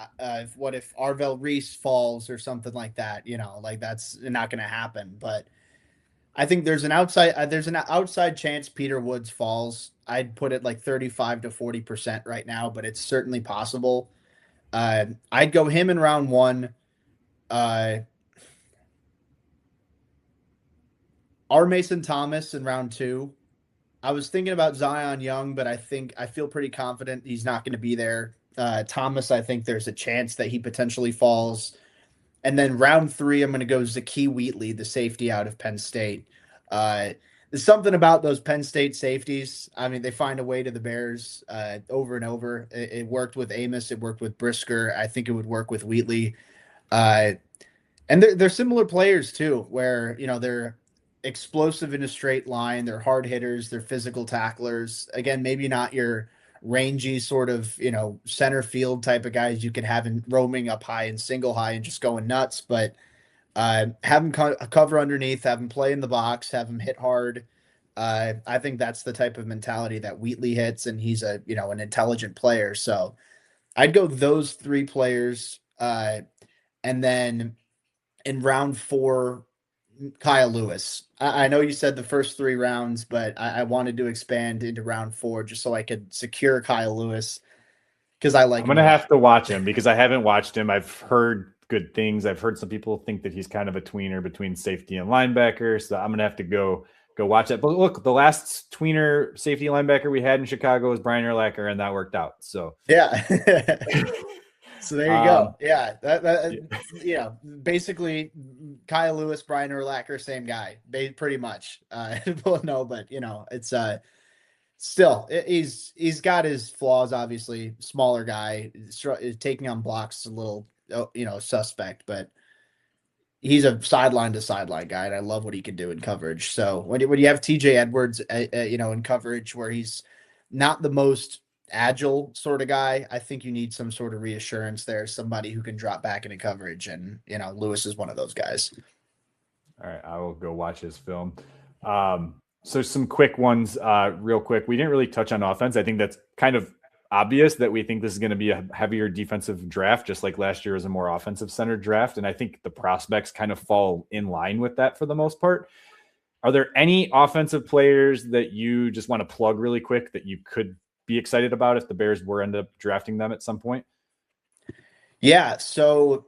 what if Arvell Reese falls or something like that? Like that's not going to happen. But I think there's an outside chance Peter Woods falls. I'd put it like 35 to 40% right now, but it's certainly possible. I'd go him in round 1. R. Mason Thomas in round 2. I was thinking about Zion Young, but I feel pretty confident he's not going to be there. Thomas, I think there's a chance that he potentially falls. And then round 3, I'm going to go Zakee Wheatley, the safety out of Penn State. There's something about those Penn State safeties. I mean, they find a way to the Bears over and over. It worked with Amos. It worked with Brisker. I think it would work with Wheatley. And they're similar players too, where they're explosive in a straight line. They're hard hitters. They're physical tacklers. Again, maybe not your rangy sort of center field type of guys you can have in roaming up high and single high and just going nuts, but have them cover underneath, have them play in the box, have them hit hard. I think that's the type of mentality that Wheatley hits, and he's an intelligent player. So I'd go those 3 players, and then in round 4, Kyle Lewis. I know you said the first 3 rounds, but I wanted to expand into round 4 just so I could secure Kyle Lewis because I like I'm going to have to watch him because I haven't watched him. I've heard good things. I've heard some people think that he's kind of a tweener between safety and linebacker. So I'm going to have to go watch that. But look, the last tweener safety linebacker we had in Chicago was Brian Urlacher, and that worked out. So yeah. So there you go. Yeah, basically Kyle Lewis, Brian Urlacher, same guy, pretty much. Well, no, but it's still he's got his flaws. Obviously, smaller guy, is taking on blocks a little suspect, but he's a sideline to sideline guy, and I love what he can do in coverage. So when you have TJ Edwards, in coverage where he's not the most agile sort of guy, I think you need some sort of reassurance there, somebody who can drop back into coverage, and Lewis is one of those guys. All right, I will go watch his film. So some quick ones, real quick. We didn't really touch on offense. I think that's kind of obvious that we think this is going to be a heavier defensive draft, just like last year was a more offensive centered draft. And I think the prospects kind of fall in line with that for the most part. Are there any offensive players that you just want to plug really quick that you could be excited about if the Bears were end up drafting them at some point? Yeah. So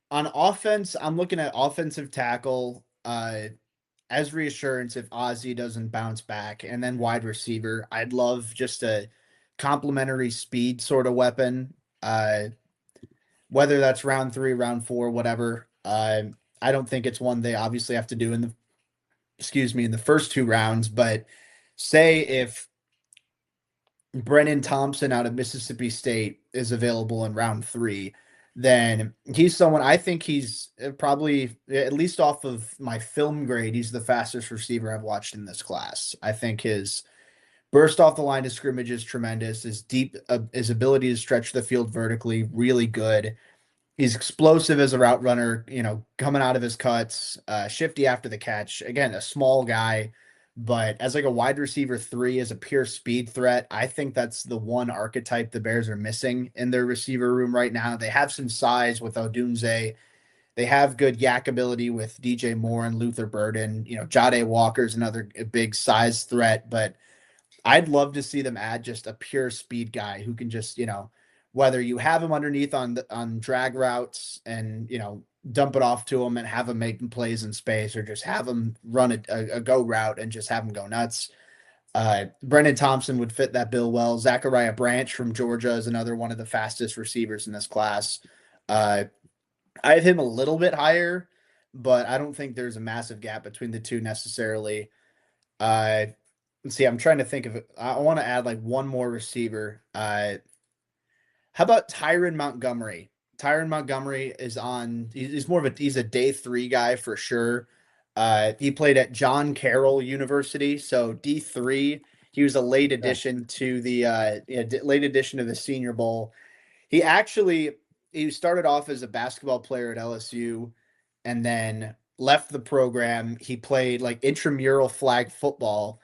on offense, I'm looking at offensive tackle as reassurance if Ozzie doesn't bounce back, and then wide receiver. I'd love just a complementary speed sort of weapon, whether that's round 3, round 4, whatever. I don't think it's one they obviously have to do in the in the first 2 rounds. But say if Brennan Thompson out of Mississippi State is available in round 3, then he's someone I think he's probably, at least off of my film grade, he's the fastest receiver I've watched in this class. I think his burst off the line of scrimmage is tremendous. His ability to stretch the field vertically, really good. He's explosive as a route runner, coming out of his cuts, shifty after the catch. Again, a small guy, but as like a wide receiver 3, as a pure speed threat, I think that's the one archetype the Bears are missing in their receiver room right now. They have some size with Odunze. They have good yak ability with DJ Moore and Luther Burden. Jade Walker's another big size threat, but I'd love to see them add just a pure speed guy who can just, whether you have him underneath on drag routes and, dump it off to him and have him making plays in space, or just have him run a go route and just have him go nuts. Brendan Thompson would fit that bill well. Zachariah Branch from Georgia is another one of the fastest receivers in this class. I have him a little bit higher, but I don't think there's a massive gap between the two necessarily. Let's see. I'm trying to think of it. I want to add like one more receiver. How about Tyron Montgomery? Tyron Montgomery is on. He's a day 3 guy for sure. He played at John Carroll University, so D3. He was a late addition to the Senior Bowl. He started off as a basketball player at LSU, and then left the program. He played like intramural flag football.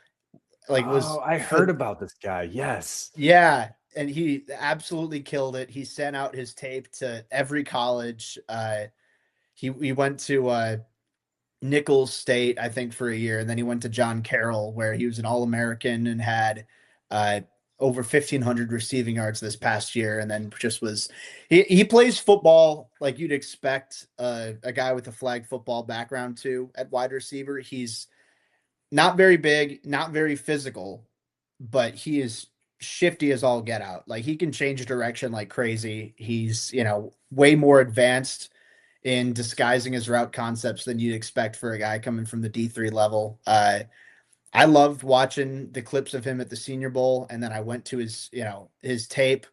I heard about this guy. Yes. Yeah, and he absolutely killed it. He sent out his tape to every college. He went to Nichols State, I think, for a year, and then he went to John Carroll, where he was an All-American and had over 1,500 receiving yards this past year, and then just was he plays football like you'd expect a guy with a flag football background to at wide receiver. He's not very big, not very physical, but he is shifty as all get out. Like, he can change direction like crazy. He's, way more advanced in disguising his route concepts than you'd expect for a guy coming from the D3 level. I loved watching the clips of him at the Senior Bowl, and then I went to his tape,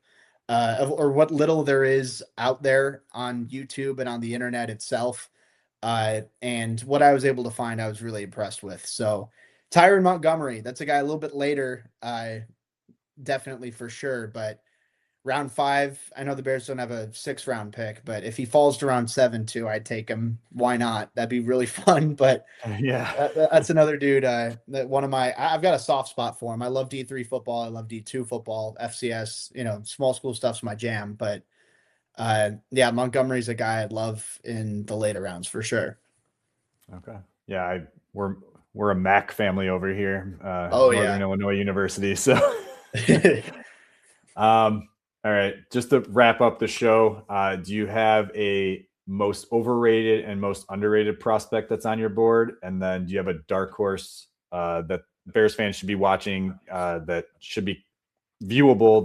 or what little there is out there on YouTube and on the internet itself. And what I was able to find, I was really impressed with. So Tyron Montgomery, that's a guy a little bit later, definitely for sure. But round 5, I know the Bears don't have a 6th-round pick, but if he falls to round 7 too, I'd take him. Why not? That'd be really fun. But yeah, that's another dude. That I've got a soft spot for him. I love D3 football. I love D2 football. FCS, small school stuff's my jam. But yeah, Montgomery's a guy I'd love in the later rounds for sure. Okay. Yeah, we're a Mac family over here. Northern Illinois University. So, all right. Just to wrap up the show, do you have a most overrated and most underrated prospect that's on your board? And then do you have a dark horse that Bears fans should be watching, that should be viewable,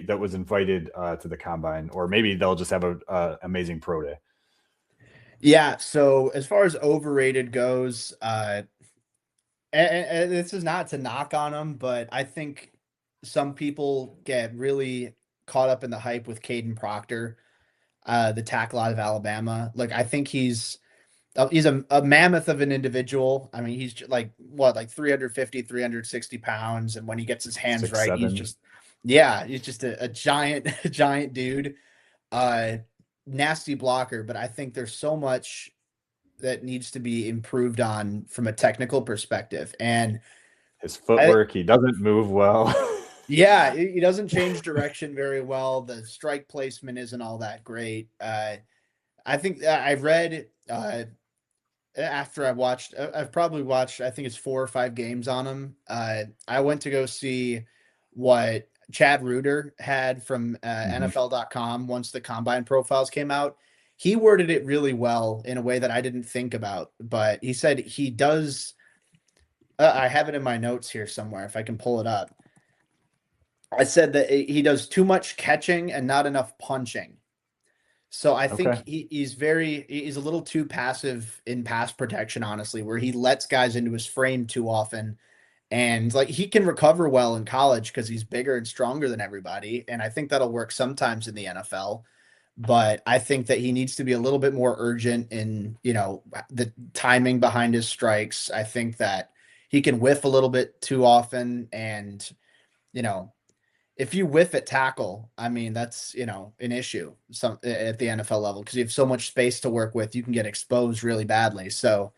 that was invited to the combine, or maybe they'll just have a amazing pro day? Yeah. So as far as overrated goes, and this is not to knock on them, but I think some people get really caught up in the hype with Caden Proctor, the tackle out of Alabama. Like, I think he's a mammoth of an individual. I mean, he's like 350, 360 pounds. And when he gets his hands 6'7". right, he's just a giant, giant dude. Nasty blocker, but I think there's so much that needs to be improved on from a technical perspective. And his footwork, he doesn't move well. Yeah, he doesn't change direction very well. The strike placement isn't all that great. I think I've read after I've probably watched, I think it's 4 or 5 games on him. I went to go see what Chad Reuter had from NFL.com once the combine profiles came out. He worded it really well in a way that I didn't think about, but he said he does. I have it in my notes here somewhere if I can pull it up. I said that he does too much catching and not enough punching. So I think Okay. he's a little too passive in pass protection, honestly, where he lets guys into his frame too often. And like he can recover well in college because he's bigger and stronger than everybody. And I think that'll work sometimes in the NFL. But I think that he needs to be a little bit more urgent in, the timing behind his strikes. I think that he can whiff a little bit too often. And, you know, if you whiff at tackle, I mean, that's, an issue at the NFL level because you have so much space to work with. You can get exposed really badly. So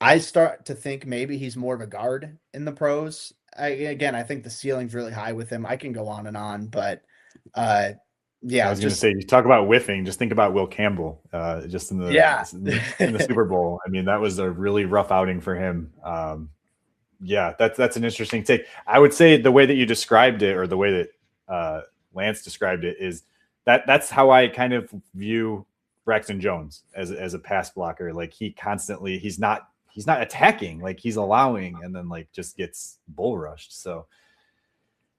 I start to think maybe he's more of a guard in the pros. I think the ceiling's really high with him. I can go on and on, but I yeah, was going to say, you talk about whiffing. Just think about Will Campbell, just in the Super Bowl. I mean, that was a really rough outing for him. Yeah, that's an interesting take. I would say the way that you described it, or the way that Lance described it, is that's how I kind of view Braxton Jones as a pass blocker. Like he's not attacking, like he's allowing, and then like just gets bull rushed. So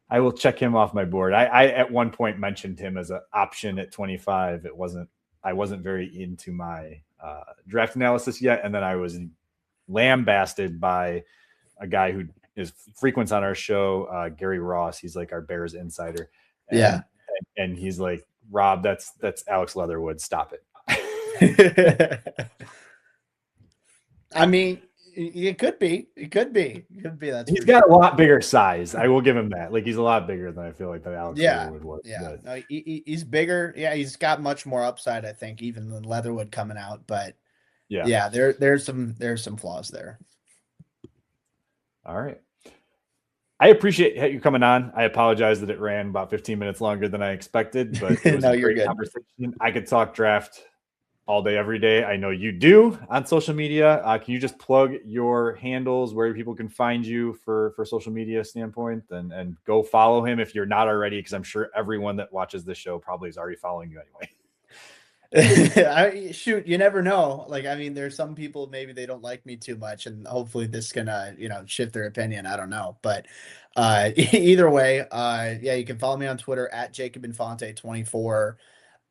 I will check him off my board. I at one point mentioned him as an option at 25. I wasn't very into my draft analysis yet, and then I was lambasted by a guy who is frequents on our show, Gary Ross. He's like our Bears insider. And he's like, Rob, that's Alex Leatherwood. Stop it. I mean, it could be. That's he's got a lot bigger size. I will give him that. Like he's a lot bigger than I feel like that Alex Leatherwood was. Yeah, no, he's bigger. Yeah, he's got much more upside, I think, even than Leatherwood coming out. But yeah, there's some flaws there. All right. I appreciate you coming on. I apologize that it ran about 15 minutes longer than I expected, but it was a great conversation. I could talk draft all day, every day. I know you do on social media. Can you just plug your handles, where people can find you for social media standpoint, and go follow him if you're not already, because I'm sure everyone that watches this show probably is already following you anyway. Shoot, you never know. Like, I mean, there's some people, maybe they don't like me too much, and hopefully this can, shift their opinion. I don't know. But either way, you can follow me on Twitter at Jacob Infante 24.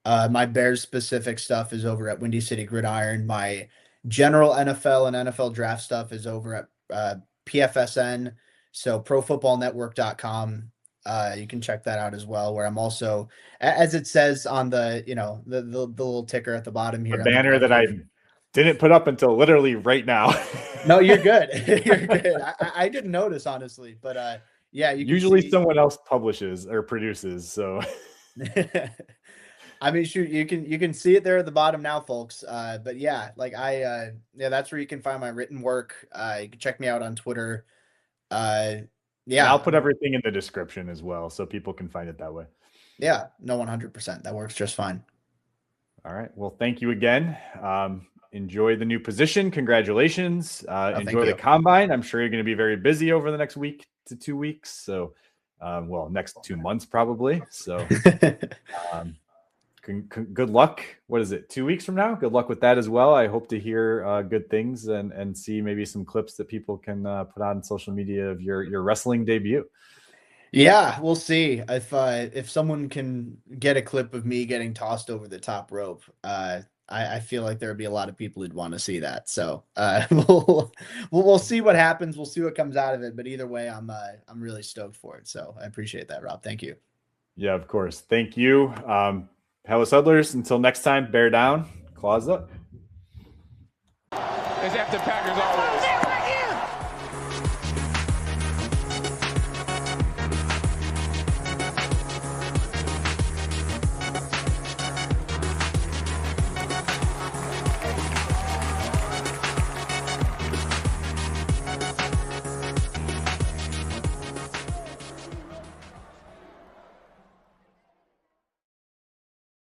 My Bears specific stuff is over at Windy City Gridiron. My general NFL and NFL draft stuff is over at PFSN. So profootballnetwork.com. You can check that out as well, where I'm also, as it says on the, the little ticker at the bottom here. The banner that I didn't put up until literally right now. No, you're good. You're good. I didn't notice, honestly, but yeah. Usually someone else publishes or produces, so. I mean, shoot, you can see it there at the bottom now, folks. But yeah, like that's where you can find my written work. You can check me out on Twitter. Yeah, I'll put everything in the description as well, so people can find it that way. Yeah, no, 100%. That works just fine. All right. Well, thank you again. Enjoy the new position. Congratulations. Enjoy the combine. I'm sure you're going to be very busy over the next week to 2 weeks. So, next 2 months probably. So, good luck. What is it? 2 weeks from now? Good luck with that as well. I hope to hear good things and see maybe some clips that people can put on social media of your wrestling debut. Yeah, we'll see if someone can get a clip of me getting tossed over the top rope. I feel like there would be a lot of people who'd want to see that. So we'll see what happens. We'll see what comes out of it. But either way, I'm really stoked for it. So I appreciate that, Rob. Thank you. Yeah, of course. Thank you. Halas Huddlers, until next time, bear down, claws up. As after Packers